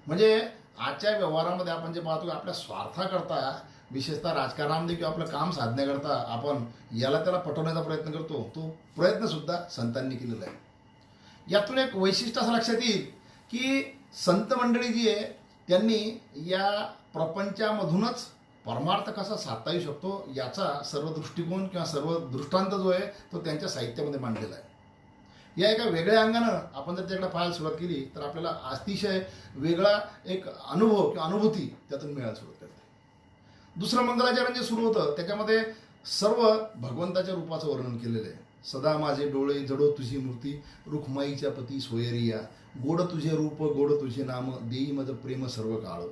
Speaker 1: म्हणजे आजच्या व्यवहारामध्ये आपण जे पाहतो, आपल्या स्वार्थाकरता, विशेषतः राजकारणामध्ये किंवा आपलं काम साधण्याकरता आपण याला त्याला पटवण्याचा प्रयत्न करतो. तो प्रयत्न सुद्धा संतांनी केलेला आहे. यातून एक वैशिष्ट्य असं लक्षात येईल की संत मंडळी जी आहे त्यांनी या प्रपंचामधूनच परमार्थ कसा साधता येऊ शकतो याचा सर्व दृष्टिकोन किंवा सर्व दृष्टांत जो आहे तो त्यांच्या साहित्यामध्ये मांडलेला आहे. या एका वेगळ्या अंगानं आपण जर त्याकडे पाहायला सुरुवात केली तर आपल्याला अतिशय वेगळा एक अनुभव किंवा अनुभूती त्यातून मिळायला सुरुवात करते. दुसरं मंगलाचरण जे सुरू होतं त्याच्यामध्ये सर्व भगवंताच्या रूपाचं वर्णन केलेलं आहे. सदा माझे डोळे जडो तुझी मूर्ती, रुखमाईच्या पती सोयरिया, गोड तुझे रूप गोड तुझे नाम, देई मज प्रेम सर्व काळ,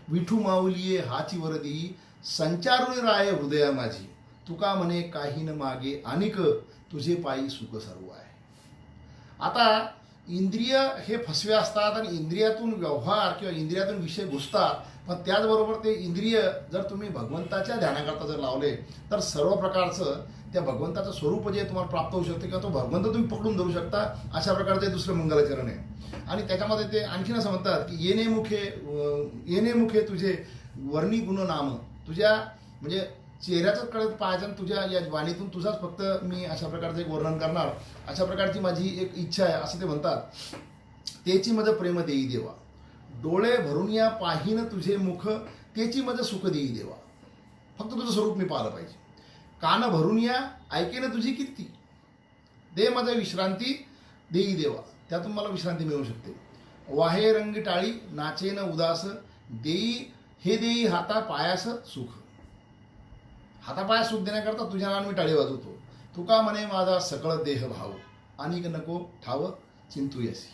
Speaker 1: विठू माऊलिये हाची वर देई, संचारुणी राय हृदया माझी, तुका म्हणे काही न मागे अनिक, तुझे पायी सुख सर्व आहे. आता इंद्रिय हे फसवे असतात आणि इंद्रियातून व्यवहार किंवा इंद्रियातून विषय घुसतात. पण त्याचबरोबर ते इंद्रिय जर तुम्ही भगवंताच्या ध्यानाकरता जर लावले तर सर्व प्रकारचं त्या भगवंताचं स्वरूप जे तुम्हाला प्राप्त होऊ शकते किंवा तो भगवंत तुम्ही पकडून धरू शकता. अशा प्रकारचे दुसरं मंगलाचरण आहे. आणि त्याच्यामध्ये ते आणखीन असं म्हणतात की येणे मुखे तुझे वर्णी गुण नाम, तुझ्या म्हणजे चेहऱ्याच कळत पाहायचं आणि तुझ्या या वाणीतून तुझाच फक्त मी अशा प्रकारचं एक वर्णन करणार, अशा प्रकारची माझी एक इच्छा आहे असं ते म्हणतात. तेची मज प्रेम देई देवा, डोळे भरून या पाहीन तुझे मुख, तेची मज सुख देई देवा. फक्त तुझं स्वरूप मी पाहिलं पाहिजे. कान भरून या ऐकेन तुझी कीर्ती, दे मज विश्रांती देई देवा, त्यातून मला विश्रांती मिळू शकते. वाहे रंगी टाळी नाचेन उदास, देई हे देई हाता पायास सुख. हातापाया सुख देण्याकरता तुझ्या नावाने मी टाळी वाजवतो. तुका म्हणे माझा सकळ देह भाव, अनिक नको ठाव चिंतू यसी.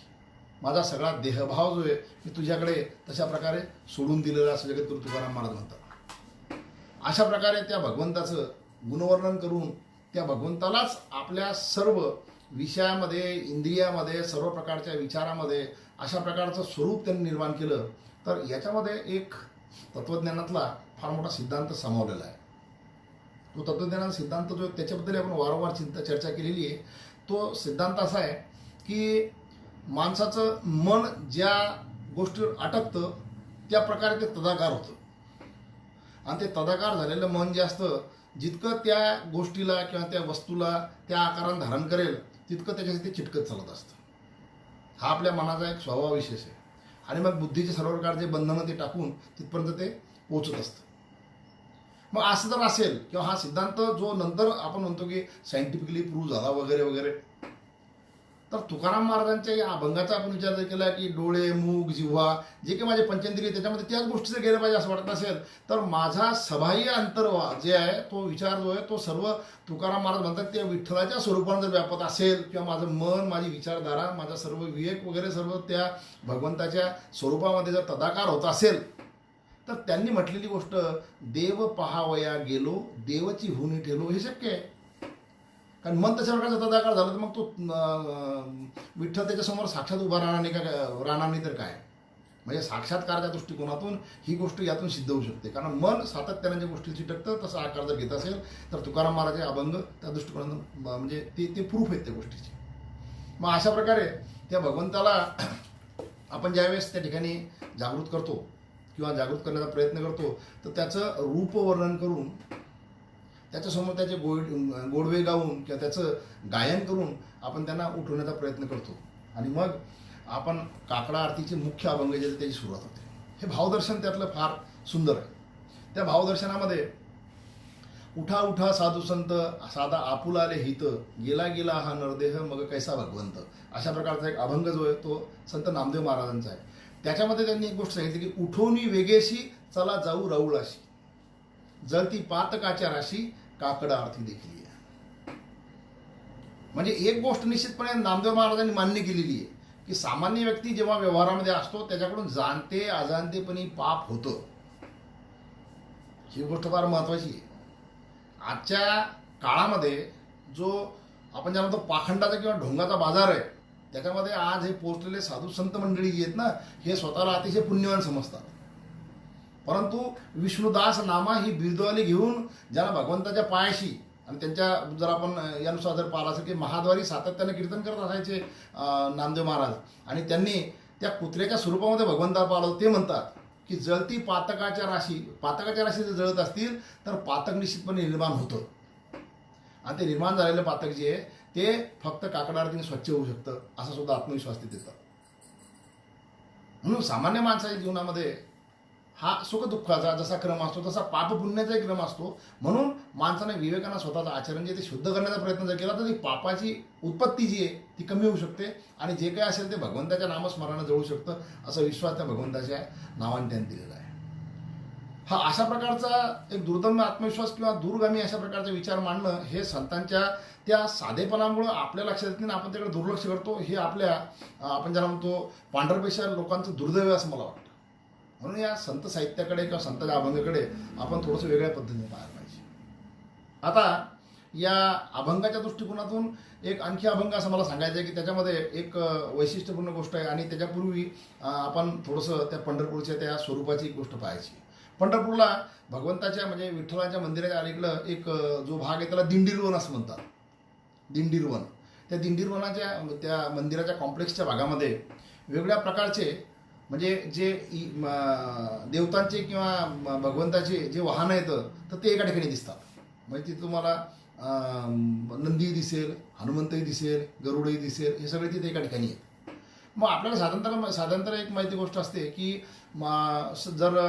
Speaker 1: माझा सगळा देहभाव जो आहे मी तुझ्याकडे तशा प्रकारे सोडून दिलेला असं जगद्गुरू तुकाराम महाराज म्हणतात. अशा प्रकारे त्या भगवंताचं गुणवर्णन करून त्या भगवंतालाच आपल्या सर्व विषयामध्ये, इंद्रियामध्ये, सर्व प्रकारच्या विचारामध्ये अशा प्रकारचं स्वरूप त्यांनी निर्माण केलं. तर याच्यामध्ये एक तत्त्वज्ञानातला फार मोठा सिद्धांत सामावलेला आहे. तो तत्त्वज्ञानाचा सिद्धांत जो आहे त्याच्याबद्दल आपण वारंवार चर्चा केलेली आहे. तो सिद्धांत असा आहे की माणसाचं मन ज्या गोष्टीवर अटकतं त्या प्रकारे ते तदाकार होतं. आणि ते तदाकार झालेलं मन जे असतं जितकं त्या गोष्टीला किंवा त्या वस्तूला त्या आकारानं धारण करेल तितकं त्याच्याशी ते चिटकत चालत असतं. हा आपल्या मनाचा एक स्वभाव विशेष आहे. आणि मग बुद्धीचे सर्व प्रकारचे बंधनं ते टाकून तिथपर्यंत ते पोहोचत असतं. मग असं जर असेल किंवा हा सिद्धांत जो नंतर आपण म्हणतो की सायंटिफिकली प्रूव्ह झाला वगैरे वगैरे, तर तुकाराम महाराजांच्या या अभंगाचा आपण विचार जर केला की डोळे, मूग, जिव्हा जे काही माझे पंचेंद्रिय त्याच्यामध्ये त्याच गोष्टी जर गेलं पाहिजे असं वाटत असेल तर माझा सबाह्य अंतर्वा जे आहे तो विचार जो आहे तो सर्व तुकाराम महाराज म्हणतात त्या विठ्ठलाच्या स्वरूपाने जर व्यापत असेल किंवा माझं मन, माझी विचारधारा, माझा सर्व विवेक वगैरे सर्व त्या भगवंताच्या स्वरूपामध्ये जर तदाकार होत असेल तर त्यांनी म्हटलेली गोष्ट देव पहावया गेलो देवची हुनी ठेलो हे शक्य आहे. कारण मन तशा प्रकारचा तदाकार झाला तर मग तो विठ्ठल त्याच्यासमोर साक्षात उभा राहणार नाही तर काय. म्हणजे साक्षात्काराच्या दृष्टिकोनातून ही गोष्ट यातून सिद्ध होऊ शकते. कारण मन सातत्याने ज्या गोष्टी चिटकतं तसा आकार जर घेत असेल तर तुकाराम महाराज अभंग त्या दृष्टिकोनातून म्हणजे ते प्रूफ आहेत त्या गोष्टीची. मग अशा प्रकारे त्या भगवंताला आपण ज्यावेळेस त्या ठिकाणी जागृत करतो किंवा जागृत करण्याचा प्रयत्न करतो तर त्याचं रूप वर्णन करून त्याच्यासमोर त्याचे गोडवे गाऊन किंवा त्याचं गायन करून आपण त्यांना उठवण्याचा प्रयत्न करतो आणि मग आपण काकडा आरतीचे मुख्य अभंग जे त्याची सुरुवात होते. हे भावदर्शन त्यातलं फार सुंदर आहे. त्या भावदर्शनामध्ये उठा उठा साधू संत साधा आपुला आले हित गेला गेला हा नरदेह मग कैसा भगवंत, अशा प्रकारचा एक अभंग जो आहे तो संत नामदेव महाराजांचा आहे. त्याच्यामध्ये त्यांनी एक गोष्ट सांगितली की उठोनी वेगेशी चला जाऊ राऊळाशी जळती पातकाच्या राशी काकडा आरती देखील आहे. म्हणजे एक गोष्ट निश्चितपणे नामदेव महाराजांनी मान्य केलेली आहे की सामान्य व्यक्ती जेव्हा व्यवहारामध्ये असतो त्याच्याकडून जाणते अजाणतेपणी पाप होतं. ही गोष्ट फार महत्वाची आहे. आजच्या काळामध्ये जो आपण ज्याला म्हणतो पाखंडाचा किंवा ढोंगाचा बाजार आहे त्याच्यामध्ये आज हे पोचलेले साधू संत मंडळी जी आहेत ना हे स्वतःला अतिशय पुण्यवान समजतात. परंतु विष्णुदास नामा ही बिरदवाली घेऊन ज्यांना भगवंताच्या पायाशी आणि त्यांच्या जर आपण यानुसार जर पाहिलं असेल की महाद्वारी सातत्याने कीर्तन करत असायचे नामदेव महाराज आणि त्यांनी त्या कुत्र्याच्या स्वरूपामध्ये भगवंताला पाहिलं. ते म्हणतात की जळती पातकाच्या राशी जर जळत असतील तर पातक निश्चितपणे निर्माण होतं आणि ते निर्माण झालेलं पातक जे आहे ते फक्त काकडा आरतीने स्वच्छ होऊ शकतं असा सुद्धा आत्मविश्वास ते देतात. म्हणून सामान्य माणसाच्या जीवनामध्ये हा सुख दुःखाचा जसा क्रम असतो तसा पाप पुण्याचाही क्रम असतो. म्हणून माणसाने विवेकानं स्वतःचं आचरण जे ते शुद्ध करण्याचा प्रयत्न जर केला तर ती पापाची उत्पत्ती जी आहे ती कमी होऊ शकते आणि जे काही असेल ते भगवंताच्या नामस्मरणाने जळू शकतं असा विश्वास त्या भगवंताच्या नावाने त्यांनी दिलेला आहे. हा अशा प्रकारचा एक दुर्दम्य आत्मविश्वास किंवा दूरगामी अशा प्रकारचे विचार मांडणं हे संतांच्या त्या साधेपणामुळं आपल्या लक्षात येत नाही, आपण त्याकडे दुर्लक्ष करतो. हे आपल्या आपण ज्याला म्हणतो पांढरपेशा लोकांचं दुर्दैव असं मला वाटतं. म्हणून या संत साहित्याकडे किंवा संतांच्या अभंगाकडे आपण थोडंसं वेगळ्या पद्धतीने पाहायला पाहिजे. आता या अभंगाच्या दृष्टिकोनातून एक आणखी अभंग असं मला सांगायचं आहे की त्याच्यामध्ये एक वैशिष्ट्यपूर्ण गोष्ट आहे आणि त्याच्यापूर्वी आपण थोडंसं त्या पंढरपूरच्या त्या स्वरूपाची एक गोष्ट पाहायची. पंढरपूरला भगवंताच्या म्हणजे विठ्ठलाच्या मंदिराच्या अलीकडं एक जो भाग आहे त्याला दिंडीरवन असं म्हणतात. दिंडीरवन, त्या दिंडीरवनाच्या त्या मंदिराच्या कॉम्प्लेक्सच्या भागामध्ये वेगवेगळ्या प्रकारचे म्हणजे जे देवतांचे किंवा भगवंताचे जे वाहनं येतं तर ते एका ठिकाणी दिसतात. म्हणजे तिथे तुम्हाला नंदी दिसेल, हनुमंतही दिसेल, गरुडही दिसेल, हे सगळे तिथे एका ठिकाणी आहेत. मग आपल्याला साधारणतः एक माहिती गोष्ट असते की जर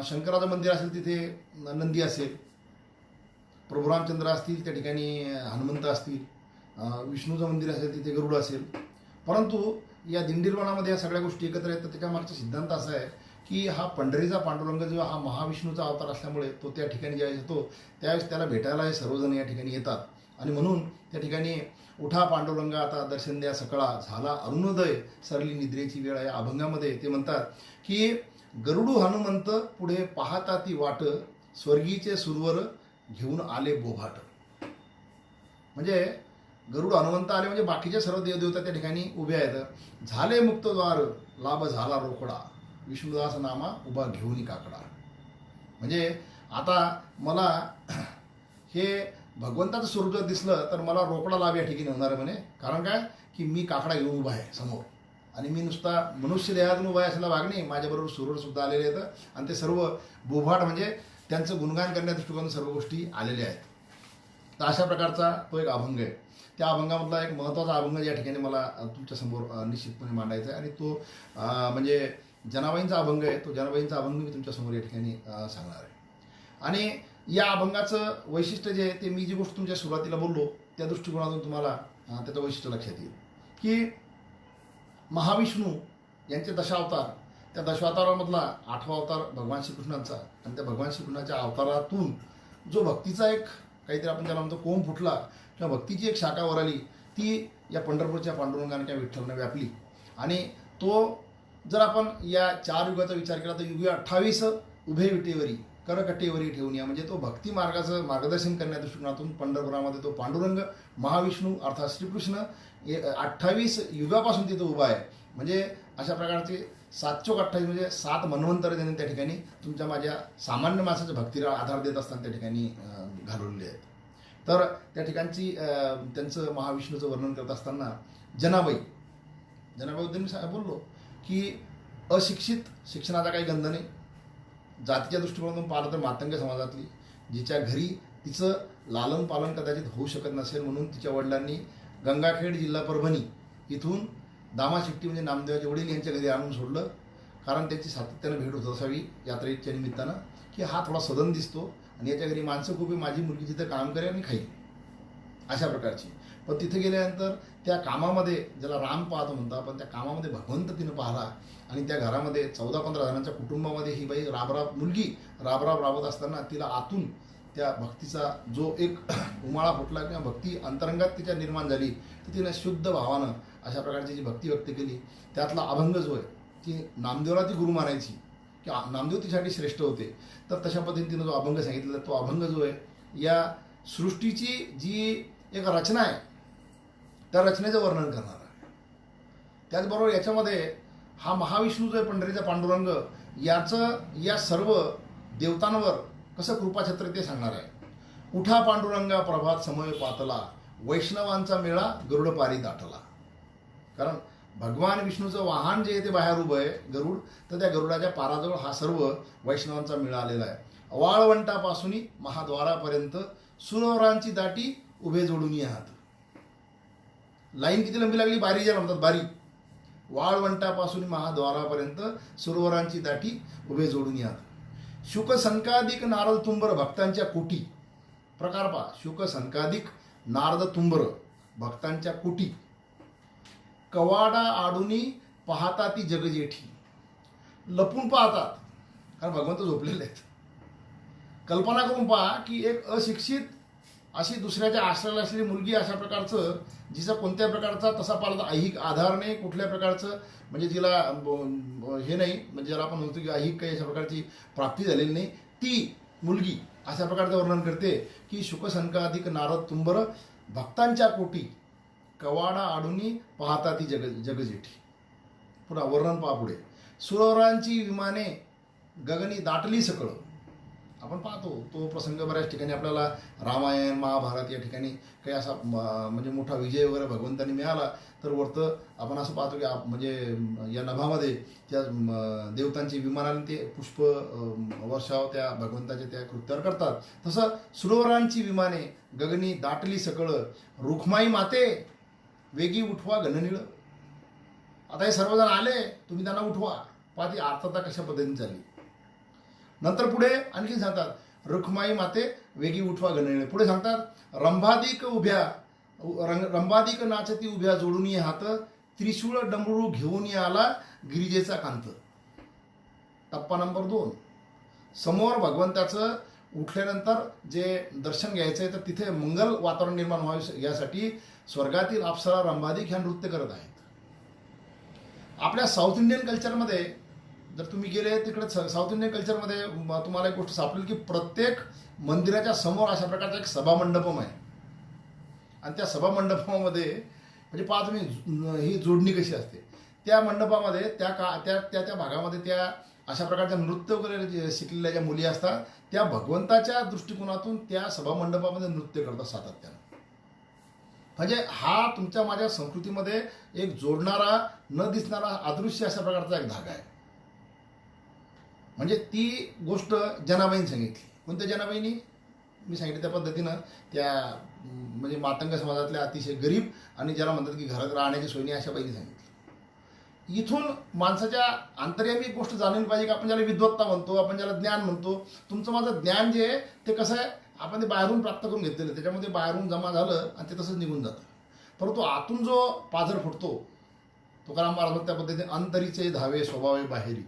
Speaker 1: शंकराचं मंदिर असेल तिथे नंदी असेल, प्रभू रामचंद्र असतील त्या ठिकाणी हनुमंत असतील, विष्णूचं मंदिर असेल तिथे गरुड असेल. परंतु या दिंडीरवनामध्ये या सगळ्या गोष्टी एकत्र येतात. त्याच्या मागचा सिद्धांत असा आहे की हा पंढरीचा पांडुरंग जेव्हा हा महाविष्णूचा अवतार असल्यामुळे तो त्या ठिकाणी ज्यावेळेस येतो त्यावेळेस त्याला भेटायला हे सर्वजण या ठिकाणी येतात आणि म्हणून त्या ठिकाणी उठा पांडुरंग आता दर्शन द्या सकळा झाला अरुणोदय सरली निद्रेची वेळ या अभंगामध्ये ते म्हणतात की गरुडू हनुमंत पुढे पाहता ती वाट स्वर्गीचे सुरवर घेऊन आले बोभाट. म्हणजे गरुड हनुमंत आले म्हणजे बाकीचे सर्व देवदेवता त्या ठिकाणी उभे आहेत. झाले मुक्तद्वार लाभ झाला रोकडा विष्णुदास नामा उभा घेऊन काकडा. म्हणजे आता मला हे भगवंताचं स्वरूप जर दिसलं तर मला रोकडा लाभ या ठिकाणी होणार आहे म्हणे. कारण काय की मी काकडा घेऊन उभा आहे समोर आणि मी नुसता मनुष्य देहातून उभा आहे असायला भाग नाही, माझ्याबरोबर सुरवर सुद्धा आलेले आहेत आणि ते सर्व बोभाट म्हणजे त्यांचं गुणगान करण्या दृष्टिकोनातून सर्व गोष्टी आलेल्या आहेत. तर अशा प्रकारचा तो एक अभंग आहे. त्या अभंगामधला एक महत्त्वाचा अभंग या ठिकाणी मला तुमच्यासमोर निश्चितपणे मांडायचा आहे आणि तो म्हणजे जनाबाईंचा अभंग आहे. तो जनाबाईंचा अभंग मी तुमच्यासमोर या ठिकाणी सांगणार आहे. आणि या अभंगाचं वैशिष्ट्य जे आहे ते मी जी गोष्ट तुमच्या सुरुवातीला बोललो त्या दृष्टिकोनातून तुम्हाला त्याचं वैशिष्ट्य लक्षात येईल की महाविष्णू यांचे दशावतार, त्या दशावतारामधला 8वा अवतार भगवान श्रीकृष्णांचा आणि त्या भगवान श्रीकृष्णाच्या अवतारातून जो भक्तीचा एक काहीतरी आपण त्याला म्हणतो कोंब फुटला किंवा भक्तीची एक शाखा वर आली ती या पंढरपूरच्या पांडुरंगाने किंवा विठ्ठलने व्यापली. आणि तो जर आपण या 4 युगाचा विचार केला तर युग 28 उभे विटेवरी करकटेवरी ठेवून या म्हणजे तो भक्ती मार्गाचं मार्गदर्शन करण्या दृष्टिकोनातून पंढरपुरामध्ये तो पांडुरंग महाविष्णू अर्थात श्रीकृष्ण 28 युगापासून तिथं उभा आहे. म्हणजे अशा प्रकारचे 7×28 म्हणजे 7 मन्वंतर त्यांनी त्या ठिकाणी तुमच्या माझ्या सामान्य माणसाच्या भक्तीला आधार देत असताना त्या ठिकाणी घालवलेले आहेत. तर त्या ठिकाणची त्यांचं महाविष्णूचं वर्णन करत असताना जनाबाईबद्दल मी बोललो की अशिक्षित, शिक्षणाचा काही गंध नाही, जातीच्या दृष्टिकोनातून पाहिलं तर मातंग समाजातली जिच्या घरी तिचं लालन पालन कदाचित होऊ शकत नसेल, म्हणून तिच्या वडिलांनी गंगाखेड जिल्हा परभणी इथून दामा शेट्टी म्हणजे नामदेवाचे वडील यांच्या घरी आणून सोडलं. कारण त्यांची सातत्यानं भेट होत असावी यात्रेच्या निमित्तानं, की हा थोडा सदन दिसतो आणि याच्या घरी माणसं खूप आहे, माझी मुलगी तिथं काम करेल आणि खाईल, अशा प्रकारची. पण तिथे गेल्यानंतर त्या कामामध्ये, ज्याला राम पाहतो म्हणता, पण त्या कामामध्ये भगवंत तिनं पाहिला. आणि त्या घरामध्ये 14-15 जणांच्या कुटुंबामध्ये ही बाई मुलगी राबराब राबत असताना तिला आतून त्या भक्तीचा जो एक उमाळा फुटला किंवा भक्ती अंतरंगात तिच्या निर्माण झाली, तर तिनं शुद्ध भावानं अशा प्रकारची जी भक्ती व्यक्त केली. त्यातला अभंग जो आहे, ती नामदेवला ती गुरु मानायची, की नामदेव तिच्यासाठी श्रेष्ठ होते. तर तशा पद्धतीने तिनं जो अभंग सांगितलेला, तो अभंग जो आहे, या सृष्टीची जी एक रचना आहे, त्या रचनेचं वर्णन करणार आहे. त्याचबरोबर याच्यामध्ये हा महाविष्णू जो आहे, पंढरीचा पांडुरंग, याचं या सर्व देवतांवर कसं कृपाछत्र ते सांगणार आहे. उठा पांडुरंगा प्रभात समय पातला, वैष्णवांचा मेळा गरुड पारी दाटला. कारण भगवान विष्णूचं वाहन जे आहे ते बाहेर उभं आहे, गरुड, तर त्या गरुडाच्या पाराजवळ हा सर्व वैष्णवांचा मेळा आलेला आहे. वाळवंटापासून महाद्वारापर्यंत सुरवरांची दाटी उभे जोडून हात. लाईन किती लंबी लागली, बारी ज्याला म्हणतात, बारी. वाळवंटापासून महाद्वारापर्यंत सुरवरांची दाटी उभे जोडून हात. शुक संकाधिक नारद तुंबर भक्तांच्या कोटी. प्रकार पहा, शुक संकाधिक नारद तुंबर भक्तांच्या कोटी. कवाडा आडुनी पाहता ती जगजेठी. लपून पाहतात, कारण भगवंत झोपलेले आहेत. कल्पना करून पहा की एक अशिक्षित अशी दुसऱ्याच्या आश्रयाला असलेली मुलगी, अशा प्रकारचं जिचा कोणत्या प्रकारचा तसा पालता ऐहिक आधार नाही, कुठल्या प्रकारचं म्हणजे जिला हे नाही, म्हणजे ज्याला आपण म्हणतो की ऐहिक काही अशा प्रकारची प्राप्ती झालेली नाही, ती मुलगी अशा प्रकारचं वर्णन करते की शुकसंकाधिक नारद तुंबर भक्तांच्या कोटी, कवाडा आडुनी पाहता ती जगजेठी. पुन्हा वर्णन पहा पुढे. सुरवरांची विमाने गगनी दाटली सकळ. आपण पाहतो तो प्रसंग बऱ्याच ठिकाणी आपल्याला रामायण महाभारत या ठिकाणी काही असा म्हणजे मोठा विजय वगैरे भगवंतांनी मिळाला, तर वरतं आपण असं पाहतो की म्हणजे या नभामध्ये त्या देवतांची विमानाने ते पुष्प वर्षाव त्या भगवंताच्या त्या कृत्यावर करतात. तसं सुरवरांची विमाने गगनी दाटली सकळ, रुखमाई माते वेगी उठवा घननीळ. आता हे सर्वजण आले, तुम्ही त्यांना उठवा. पहा ती आर्थता कशा पद्धतीने चालली. नंतर पुढे आणखी सांगतात, रुखमाई माते वेगी उठवा घननीळ. पुढे सांगतात, रंभादिक नाचती उभ्या जोडून हात, त्रिशूळ डमरू घेऊन आला गिरिजेचा कांत. टप्पा नंबर 2. समोर भगवंताचं उठल्यानंतर जे दर्शन घ्यायचं आहे, तर तिथे मंगल वातावरण निर्माण व्हावे यासाठी स्वर्गातील अप्सरा रंभादिक ह्या नृत्य करत आहेत. आपल्या साऊथ इंडियन कल्चरमध्ये जर तुम्ही गेले तिकडे, साऊथ इंडियन कल्चरमध्ये तुम्हाला एक गोष्ट सापडेल की प्रत्येक मंदिराच्या समोर अशा प्रकारचा एक सभामंडपम आहे. आणि त्या सभामंडपामध्ये म्हणजे पहा तुम्ही ही जोडणी कशी असते. त्या मंडपामध्ये त्या भागामध्ये त्या अशा प्रकारच्या नृत्य वगैरे शिकलेल्या ज्या मुली असतात, त्या भगवंताच्या दृष्टिकोनातून त्या सभामंडपामध्ये नृत्य करतात सातत्यानं. म्हणजे हा तुमच्या माझ्या संस्कृतीमध्ये एक जोडणारा न दिसणारा अदृश्य अशा प्रकारचा एक धागा आहे. म्हणजे ती गोष्ट जनाबाईंनी सांगितली. कोणत्या जनाबाईंनी? मी सांगितलं त्या पद्धतीनं त्या म्हणजे मातंग समाजातल्या अतिशय गरीब आणि ज्याला म्हणतात की घरात राहण्याची सोयी नाही, अशा बाईंनी सांगितली. इथून माणसाच्या अंतर्यामी एक गोष्ट जाणून पाहिजे की आपण ज्याला विद्वत्ता म्हणतो, आपण ज्याला ज्ञान म्हणतो. तुमचं माझं ज्ञान जे आहे ते कसं आहे, आपण ते बाहेरून प्राप्त करून घेतलेलं, त्याच्यामध्ये बाहेरून जमा झालं आणि ते तसंच निघून जातं. परंतु आतून जो पाझर फुटतो, तुकाराम महाराज त्या पद्धतीने अंतरीचे धावे स्वभावे बाहेरी,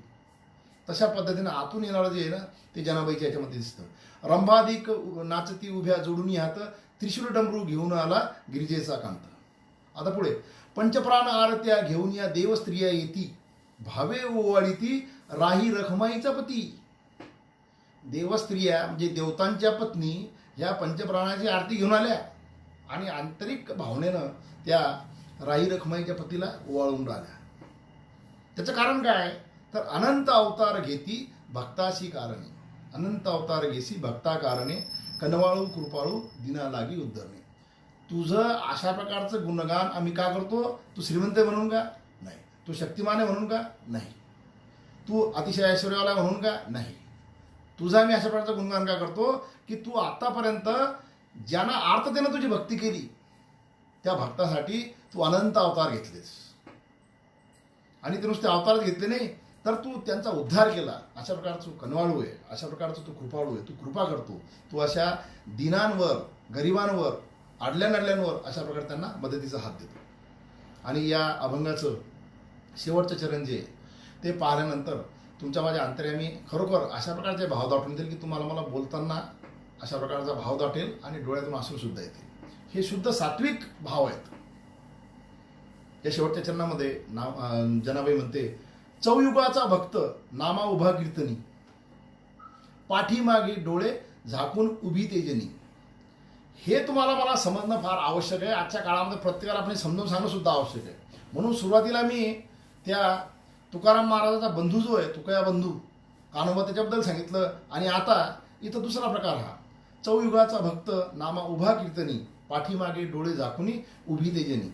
Speaker 1: तशा पद्धतीनं आतून येणारं जे आहे ना, ते जनाबाईच्या याच्यामध्ये दिसतं. रंभादिक नाचती उभ्या जोडून हात, त्रिशूळ डमरू घेऊन आला गिरिजेचा कांत. आता पुढे, पंचप्राण आरत्या घेऊन या देव स्त्रिया येती, भावे ओवाळीती राही रखमाईचा पती. देवस्त्रिया म्हणजे देवतांच्या पत्नी ह्या पंचप्राणाची आरती घेऊन आल्या आणि आंतरिक भावनेनं त्या राही रखमाईच्या पतीला ओवाळून राहिल्या. त्याचं कारण काय? तर अनंत अवतार घेती भक्ताशी कारणे. अनंत अवतार घेसी भक्ता कारणे, कनवाळू कृपाळू दिना लागी उद्धरणे. तुझं अशा प्रकारचं गुणगान आम्ही का करतो? तू श्रीमंत म्हणून का? नाही. तू शक्तिमान आहे म्हणून का? नाही. तू अतिशय ऐश्वर्यवाला म्हणून का? नाही. तुझा मी अशा प्रकारचं गुणगान का करतो की तू आतापर्यंत ज्यांना आर्ततेनं तुझी भक्ती केली त्या भक्तासाठी तू अनंत अवतार घेतलेस आणि ते नुसते अवतारच घेतले नाही तर तू त्यांचा उद्धार केला. अशा प्रकारचं तू कनवाळू आहे, अशा प्रकारचं तू कृपाळू आहे, तू कृपा करतो, तू अशा दीनांवर, गरिबांवर, आडल्या नडल्यांवर अशा प्रकारे त्यांना मदतीचा हात देतो. आणि या अभंगाचं शेवटचं चरण जे आहे ते पाहिल्यानंतर तुमच्या माझ्या अंतर्यामी खरोखर अशा प्रकारचे भाव दाटून देईल की तुम्हाला मला बोलताना अशा प्रकारचा भाव दाटेल आणि डोळ्यातून अश्रूसुद्धा येतील. हे शुद्ध सात्विक भाव आहेत. या शेवटच्या चरणामध्ये जनाबाई म्हणते, चौयुगाचा भक्त नामा उभा कीर्तनी, पाठीमागे डोळे झाकून उभी तेजनी. हे तुम्हाला मला समजणं फार आवश्यक आहे. आजच्या काळामध्ये प्रत्येकाला आपण समजून सांगणं सुद्धा आवश्यक आहे. म्हणून सुरुवातीला मी त्या तुकाराम महाराजाचा बंधू जो आहे, तुकया बंधू कान्होबा, त्याच्याबद्दल सांगितलं. आणि आता इथं दुसरा प्रकार हा, चौयुगाचा भक्त नामा उभा कीर्तनी, पाठीमागे डोळे झाकुनी उभी तेजनी.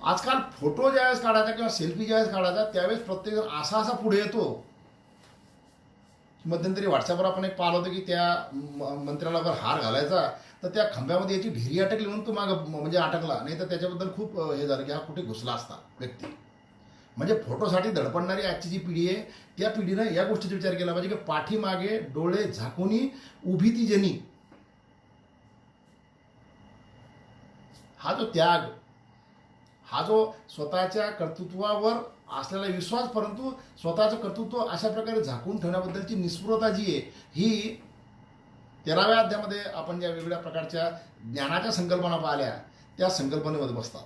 Speaker 1: आजकाल फोटो ज्यावेळेस काढायचा किंवा सेल्फी ज्यावेळेस काढायचा त्यावेळेस प्रत्येकजण असा पुढे येतो. मध्यंतरी व्हॉट्सअपवर आपण एक पाहिलं होतं की त्या मंत्र्याला जर हार घालायचा तर त्या खांब्यामध्ये याची ढेरी अटकली म्हणून तो मागं म्हणजे अटकला नाही, तर त्याच्याबद्दल खूप हे झालं की हा कुठे घुसला असता व्यक्ती. म्हणजे फोटोसाठी धडपडणारी आजची जी पिढी आहे त्या पिढीनं या गोष्टीचा विचार केला पाहिजे की पाठीमागे डोळे झाकुनी उभी ती जनी. हा जो त्याग, हा जो स्वतःच्या कर्तृत्वावर असलेला विश्वास, परंतु स्वतःचं कर्तृत्व अशा प्रकारे झाकून ठेवण्याबद्दलची निस्पृहता जी आहे ही 13व्या अध्यायामध्ये आपण ज्या वेगवेगळ्या प्रकारच्या ज्ञानाच्या संकल्पना पाहिल्या त्या संकल्पनेमध्ये बसतात.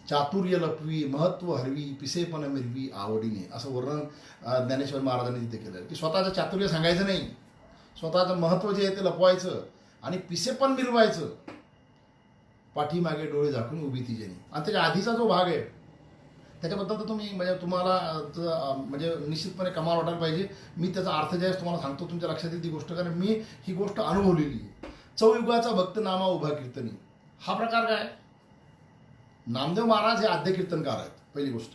Speaker 1: चातुर्य लपवी, महत्व हरवी, पिसेपण मिरवी आवडीने, असं वर्णन ज्ञानेश्वर महाराजांनी तिथे केलं की स्वतःचं चातुर्य सांगायचं नाही, स्वतःचं महत्व जे आहे ते लपवायचं आणि पिसेपण मिरवायचं, पाठीमागे डोळे झाकून उभी ती जनी. आणि त्याच्या आधीचा जो भाग आहे त्याच्याबद्दल तर तुम्ही म्हणजे तुम्हाला म्हणजे निश्चितपणे कमाल वाटायला पाहिजे. मी त्याचा अर्थ ज्यावेळेस तुम्हाला सांगतो तुमच्या लक्षात येईल ती गोष्ट, कारण मी ही गोष्ट अनुभवलेली आहे. चौयुगाचा भक्त नामा उभा कीर्तनी, हा प्रकार काय? नामदेव महाराज हे आद्य कीर्तनकार आहेत. पहिली गोष्ट,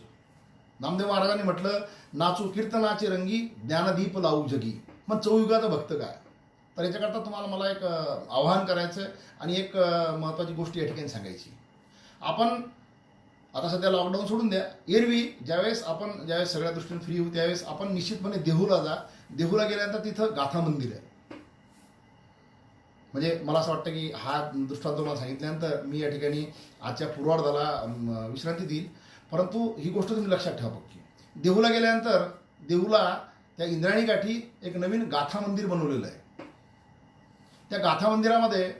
Speaker 1: नामदेव महाराजांनी म्हटलं, नाचू कीर्तनाचे रंगी, ज्ञानदीप लावू जगी. मग चौयुगाचा भक्त काय? तर याच्याकरता तुम्हाला मला एक आवाहन करायचं आहे आणि एक महत्त्वाची गोष्ट या ठिकाणी सांगायची. आपण आता सध्या लॉकडाऊन सोडून द्या, एरवी ज्यावेळेस सगळ्या दृष्टीने फ्री होऊ त्यावेळेस आपण निश्चितपणे देहूला जा. देहूला गेल्यानंतर तिथं गाथा मंदिर आहे. म्हणजे मला असं वाटतं की हा दृष्टांत मला सांगितल्यानंतर मी या ठिकाणी आजच्या पूर्वार्धाला विश्रांती देईल, परंतु ही गोष्ट तुम्ही लक्षात ठेवा पक्की. देहूला गेल्यानंतर देहूला त्या इंद्रायणी गाठी एक नवीन गाथा मंदिर बनवलेलं आहे. त्या गाथा मंदिरामध्ये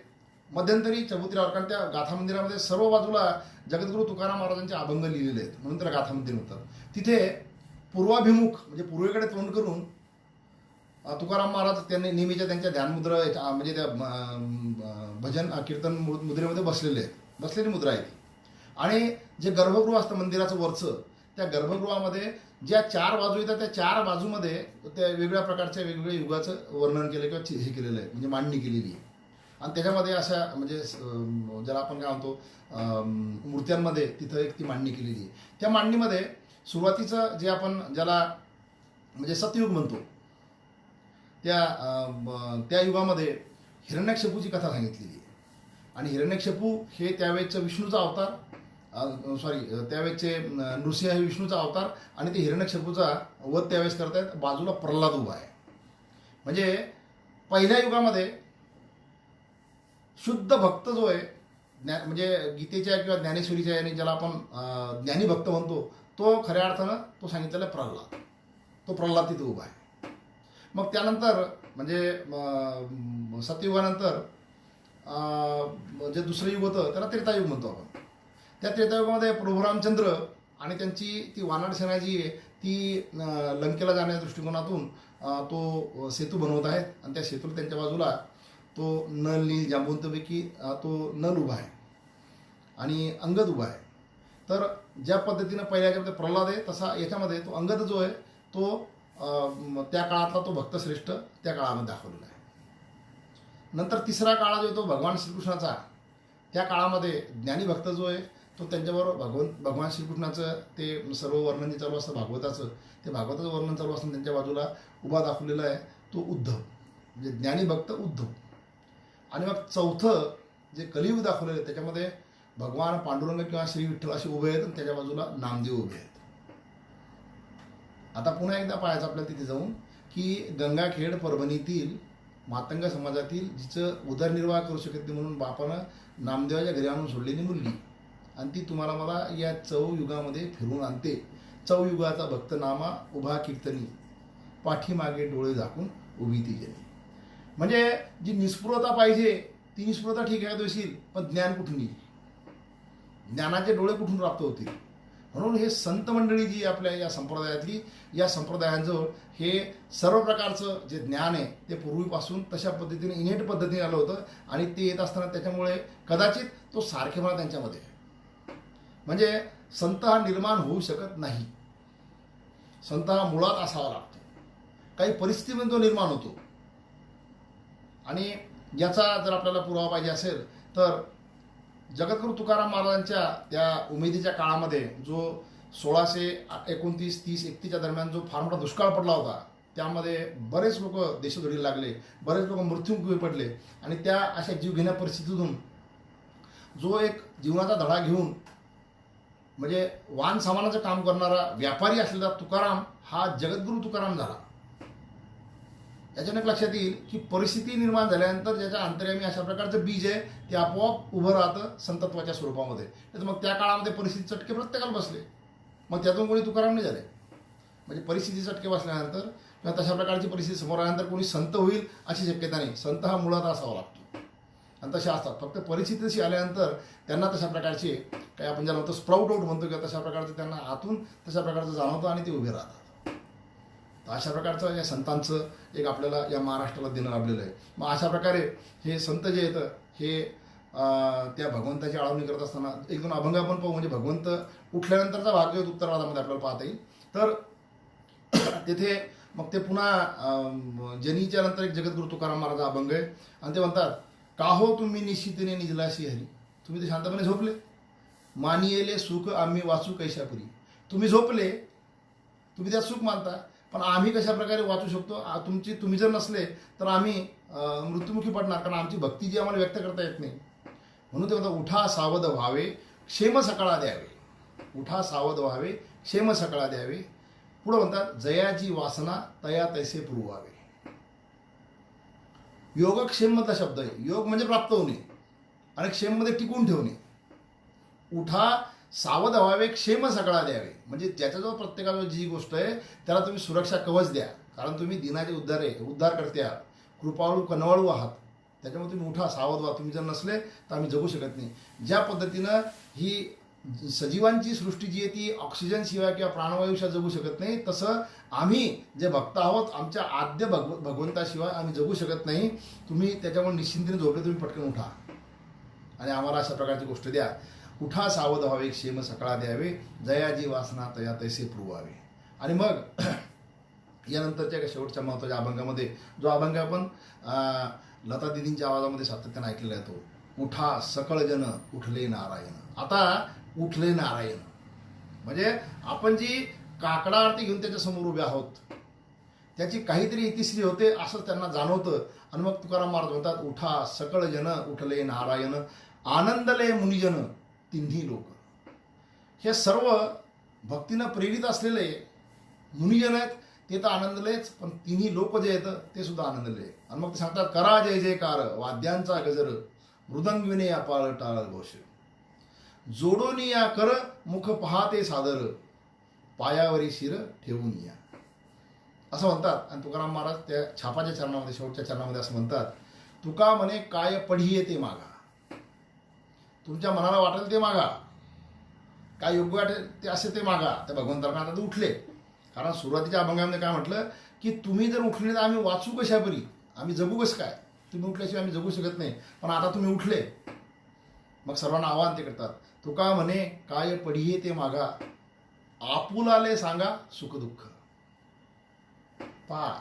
Speaker 1: मध्यंतरी चबुतऱ्यावर, कारण त्या गाथा मंदिरामध्ये सर्व बाजूला जगद्गुरू तुकाराम महाराजांचे अभंग लिहिलेले आहेत म्हणून त्याला गाथा मंदिर म्हणतात. तिथे पूर्वाभिमुख म्हणजे पूर्वेकडे तोंड करून तुकाराम महाराज त्यांनी नेहमीच्या त्यांच्या ध्यानमुद्रा म्हणजे त्या भजन कीर्तन मुद्रेमध्ये बसलेली मुद्रा आहे ती. आणि जे गर्भगृह असतं मंदिराचं वरचं, त्या गर्भगृहामध्ये ज्या 4 बाजू येतात त्या 4 बाजूमध्ये त्या वेगवेगळ्या प्रकारच्या वेगवेगळ्या युगाचं वर्णन केलं किंवा हे केलेलं आहे, म्हणजे मांडणी केलेली आहे. आणि त्याच्यामध्ये अशा म्हणजे ज्याला आपण काय म्हणतो मूर्त्यांमध्ये तिथं एक ती मांडणी केलेली आहे. त्या मांडणीमध्ये सुरुवातीचं जे आपण ज्याला म्हणजे सतयुग म्हणतो त्या युगामध्ये हिरण्यकशिपूची कथा सांगितलेली आहे. आणि हिरण्यकशिपू हे त्यावेळेचं विष्णूचा अवतार, त्यावेळेचे नृसिंह हे विष्णूचा अवतार आणि ते हिरण्यकशिपूचा वध त्यावेळेस करतायत. बाजूला प्रल्हाद उभा आहे. म्हणजे पहिल्या युगामध्ये शुद्ध भक्त जो आहे म्हणजे गीतेच्या किंवा ज्ञानेश्वरीच्या याने ज्याला आपण ज्ञानी भक्त म्हणतो, तो खऱ्या अर्थानं तो सांगितलेला प्रल्हाद, तो प्रल्हाद तिथे उभा आहे. मग त्यानंतर म्हणजे सतयुगानंतर जे दुसरं युग होतं त्याला त्रेतायुग म्हणतो आपण. त्या त्रेतायुगामध्ये प्रभू रामचंद्र आणि त्यांची ती वानर सेना जी आहे ती लंकेला जाण्याच्या दृष्टिकोनातून तो सेतू बनवत आहेत. आणि त्या सेतूला त्यांच्या बाजूला तो नल नील जांबुवंतपैकी तो नल उभा आहे आणि अंगद उभा आहे. तर ज्या पद्धतीनं पहिल्या याच्यामध्ये प्रल्हाद आहे तसा याच्यामध्ये तो अंगद जो आहे तो त्या काळातला तो भक्तश्रेष्ठ त्या काळामध्ये दाखवलेला आहे. नंतर तिसरा काळ जो आहे तो भगवान श्रीकृष्णाचा, त्या काळामध्ये ज्ञानी भक्त जो आहे तो त्यांच्याबरोबर भगवान श्रीकृष्णाचं ते सर्व वर्णन जे चालू असतं भागवताचं, ते भागवताचं वर्णन चालू असताना त्यांच्या बाजूला उभा दाखवलेला आहे तो उद्धव, म्हणजे ज्ञानी भक्त उद्धव. आणि मग चौथं जे कलियुग दाखवलेलं आहे त्याच्यामध्ये भगवान पांडुरंग किंवा श्री विठ्ठल असे उभे आहेत आणि त्याच्या बाजूला नामदेव उभे आहेत. आता पुन्हा एकदा पाहायचं आपल्याला तिथे जाऊन की गंगाखेड परभणीतील मातंग समाजातील जिचं उदरनिर्वाह करू शकत नाही म्हणून बापानं नामदेवाच्या घरी आणून सोडलेली मुलगी, आणि ती तुम्हाला मला या चौयुगामध्ये फिरून आणते. चौयुगाचा भक्तनामा उभा कीर्तनी, पाठीमागे डोळे झाकून उभी ती जनी. म्हणजे जी निस्पृहता पाहिजे ती निस्पृहता ठीक आहे होईल, पण ज्ञान कुठून येईल, ज्ञानाचे डोळे कुठून प्राप्त होतील. म्हणून हे संत मंडळी जी आपल्या या संप्रदायातली, या संप्रदायांजवळ हे सर्व प्रकारचं जे ज्ञान आहे ते पूर्वीपासून तशा पद्धतीने इनेट पद्धतीने आलं होतं, आणि ते येत असताना त्याच्यामुळे कदाचित तो सारखेपणा त्यांच्यामध्ये आहे. म्हणजे संत हा निर्माण होऊ शकत नाही, संत हा मुळात असावा लागतो, काही परिस्थितीमध्ये तो निर्माण होतो. आणि याचा जर आपल्याला पुरावा पाहिजे असेल तर जगद्गुरू तुकाराम महाराजांच्या त्या उमेदीच्या काळामध्ये जो 1629, 30, 31च्या दरम्यान जो फार मोठा दुष्काळ पडला होता, त्यामध्ये बरेच लोक देशोधडीला लागले, बरेच लोक मृत्युमुखी पडले. आणि त्या अशा जीवघेण्या परिस्थितीतून जो एक जीवनाचा धडा घेऊन म्हणजे वाहन सामानाचं काम करणारा व्यापारी असलेला तुकाराम हा जगद्गुरू तुकाराम झाला. याच्याने लक्षात येईल की परिस्थिती निर्माण झाल्यानंतर ज्याच्या अंतर्यामी अशा प्रकारचं बीज आहे ते आपोआप उभं राहतं संतत्वाच्या स्वरूपामध्ये. तर मग त्या काळामध्ये परिस्थिती चटके प्रत्येकाला बसले, मग त्यातून कोणी तुकाराम नाही झाले. म्हणजे परिस्थिती चटके बसल्यानंतर किंवा तशा प्रकारची परिस्थिती समोर आल्यानंतर कोणी संत होईल अशी शक्यता नाही. संत हा मुळात असावा लागतो, आणि तसे असतात. फक्त परिस्थिती तशी आल्यानंतर त्यांना तशा प्रकारचे काही आपण ज्याला म्हणतो स्प्राउट आउट म्हणतो किंवा तशा प्रकारचं त्यांना आतून तशा प्रकारचं जाणवतं आणि ते उभे राहतात. तर अशा प्रकारचं या संतांचं एक आपल्याला या महाराष्ट्राला देणं लाभलेलं आहे. मग अशा प्रकारे हे संत जे येतं हे त्या भगवंताची आळवणी करत असताना एक दोन अभंग आपण पाहू. म्हणजे भगवंत उठल्यानंतरचा भाग जो उत्तरवादामध्ये आपल्याला पाहता येईल. तर तेथे मग ते पुन्हा जनीच्या नंतर एक जगद्गुरू तुकाराम महाराज अभंग आहे, आणि ते म्हणतात, का हो तुम्ही निश्चितीने निजलाशी हरी. तुम्ही ते शांतपणे झोपले, मानियेले सुख आम्ही वाचू कैशापुरी. तुम्ही झोपले, तुम्ही त्यात सुख मानता, पण आम्ही कशा प्रकारे वाचू शकतो. तुम्ही जर नसले तर आम्ही मृत्युमुखी पडणार, कारण आमची भक्ती जी आम्हाला व्यक्त करता येत नाही. म्हणून ते म्हणतात, उठा सावध व्हावे क्षेम सकाळा द्यावे. उठा सावध व्हावे क्षेम सकाळा द्यावे. पुढे म्हणतात, जयाची वासना तया तैसे पुरवावे. योगक्षेमचा शब्द आहे. योग म्हणजे प्राप्त होणे आणि क्षेममध्ये टिकून ठेवणे. उठा सावध व्हावे क्षेम सकाळा द्यावे. म्हणजे ज्याच्याजवळ प्रत्येकाजवळ जी गोष्ट आहे त्याला तुम्ही सुरक्षा कवच द्या, कारण तुम्ही दिनाचे उद्धार करते आहात, कृपाळू कनवाळू आहात. त्याच्यामुळे तुम्ही उठा सावध व्हा. तुम्ही जर नसले तर आम्ही जगू शकत नाही. ज्या पद्धतीनं ही सजीवांची सृष्टी जी आहे ती ऑक्सिजनशिवाय किंवा प्राणवायूशिवाय जगू शकत नाही, तसं आम्ही जे भक्त आहोत आमच्या आद्य भगवंताशिवाय आम्ही जगू शकत नाही. तुम्ही त्याच्यामुळे निश्चिंतीने झोपले, तुम्ही पटकन उठा आणि आम्हाला अशा प्रकारची गोष्ट द्या. उठा सावध व्हावे क्षेम सकाळा द्यावे, जयाजी वासना तया तैसे पुरवावे. आणि मग यानंतरच्या शेवटच्या महत्त्वाच्या अभंगामध्ये जो अभंग आपण लता दिदींच्या आवाजामध्ये सातत्याने ऐकलेला आहे तो, उठा सकळ जन उठले नारायण. आता उठले नारायण म्हणजे आपण जी काकडा आरती घेऊन त्याच्या समोर उभे आहोत त्याची काहीतरी इतिश्री होते असं त्यांना जाणवतं. आणि मग तुकाराम महाराज म्हणतात, उठा सकळ जन उठले नारायण, आनंदले मुनिजन तिन्ही लोक. हे सर्व भक्तीनं प्रेरित असलेले मुनिजन आहेत, ते तर आनंदलेच, पण तिन्ही लोक जे आहेत ते सुद्धा आनंदले. आणि मग ते सांगतात, करा जय जयकार वाद्यांचा गजर, मृदंगविने अपाळ टाळ घोष, जोडून या कर मुख पहाते सादर, पायावरी शिर ठेवून या. असं म्हणतात. आणि तुकाराम महाराज त्या छापाच्या चरणामध्ये शेवटच्या चरणामध्ये असं म्हणतात, तुका म्हणे काय पढीये ते मागा. तुमच्या मनाला वाटेल ते मागा, काय योग्य वाटेल ते असे ते मागा. त्या भगवंतांना आता ते उठले. कारण सुरुवातीच्या अभंगामध्ये काय म्हटलं की तुम्ही जर उठले तर आम्ही वाचू कशापरी, आम्ही जगू कसं काय, तुम्ही उठल्याशिवाय आम्ही जगू शकत नाही. पण आता तुम्ही उठले. मग सर्वांना आवाहन ते करतात, तुका म्हणे काय पढीये ते मागा, आपुलाले सांगा सुखदुःख. पहा,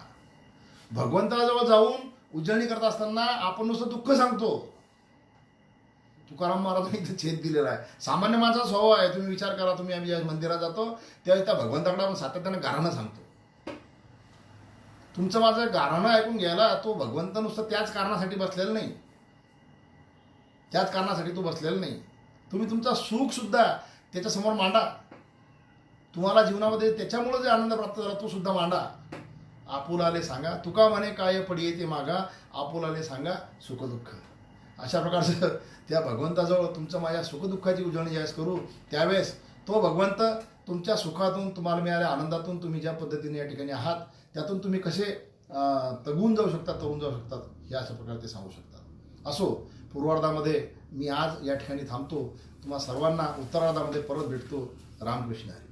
Speaker 1: भगवंताजवळ जाऊन उजळणी करत असताना आपण नुसतं दुःख सांगतो, तुकाराम महाराजांनी इथे छेद दिलेला आहे. सामान्य माझा स्वभाव आहे. तुम्ही विचार करा, तुम्ही आम्ही ज्या मंदिरात जातो तेव्हा त्या भगवंताकडे आपण सातत्यानं गाराणं सांगतो. तुमचं माझं गाराणं ऐकून घ्यायला तो भगवंत नुसतं त्याच कारणासाठी बसलेला नाही. त्याच कारणासाठी तो बसलेला नाही. तुम्ही तुमचा सुख सुद्धा त्याच्यासमोर मांडा. तुम्हाला जीवनामध्ये त्याच्यामुळे जे आनंद प्राप्त झाला तो सुद्धा मांडा. आपुलाले सांगा तुका म्हणे काय पडी ते मागा, आपुलाले सांगा सुखदुःख. अशा प्रकारचं त्या भगवंताजवळ तुमचं माझ्या सुखदुःखाची उजळणी ज्यावेळेस करू त्यावेळेस तो भगवंत तुमच्या सुखातून, तुम्हाला मिळाल्या आनंदातून, तुम्ही ज्या पद्धतीने या ठिकाणी आहात त्यातून तुम्ही कसे तगून जाऊ शकतात, तरून जाऊ शकतात, हे अशा प्रकारे ते सांगू शकतात. असो, पूर्वार्धामध्ये मी आज या ठिकाणी थांबतो. तुम्हा सर्वांना उत्तरार्धामध्ये परत भेटतो. रामकृष्ण हरी.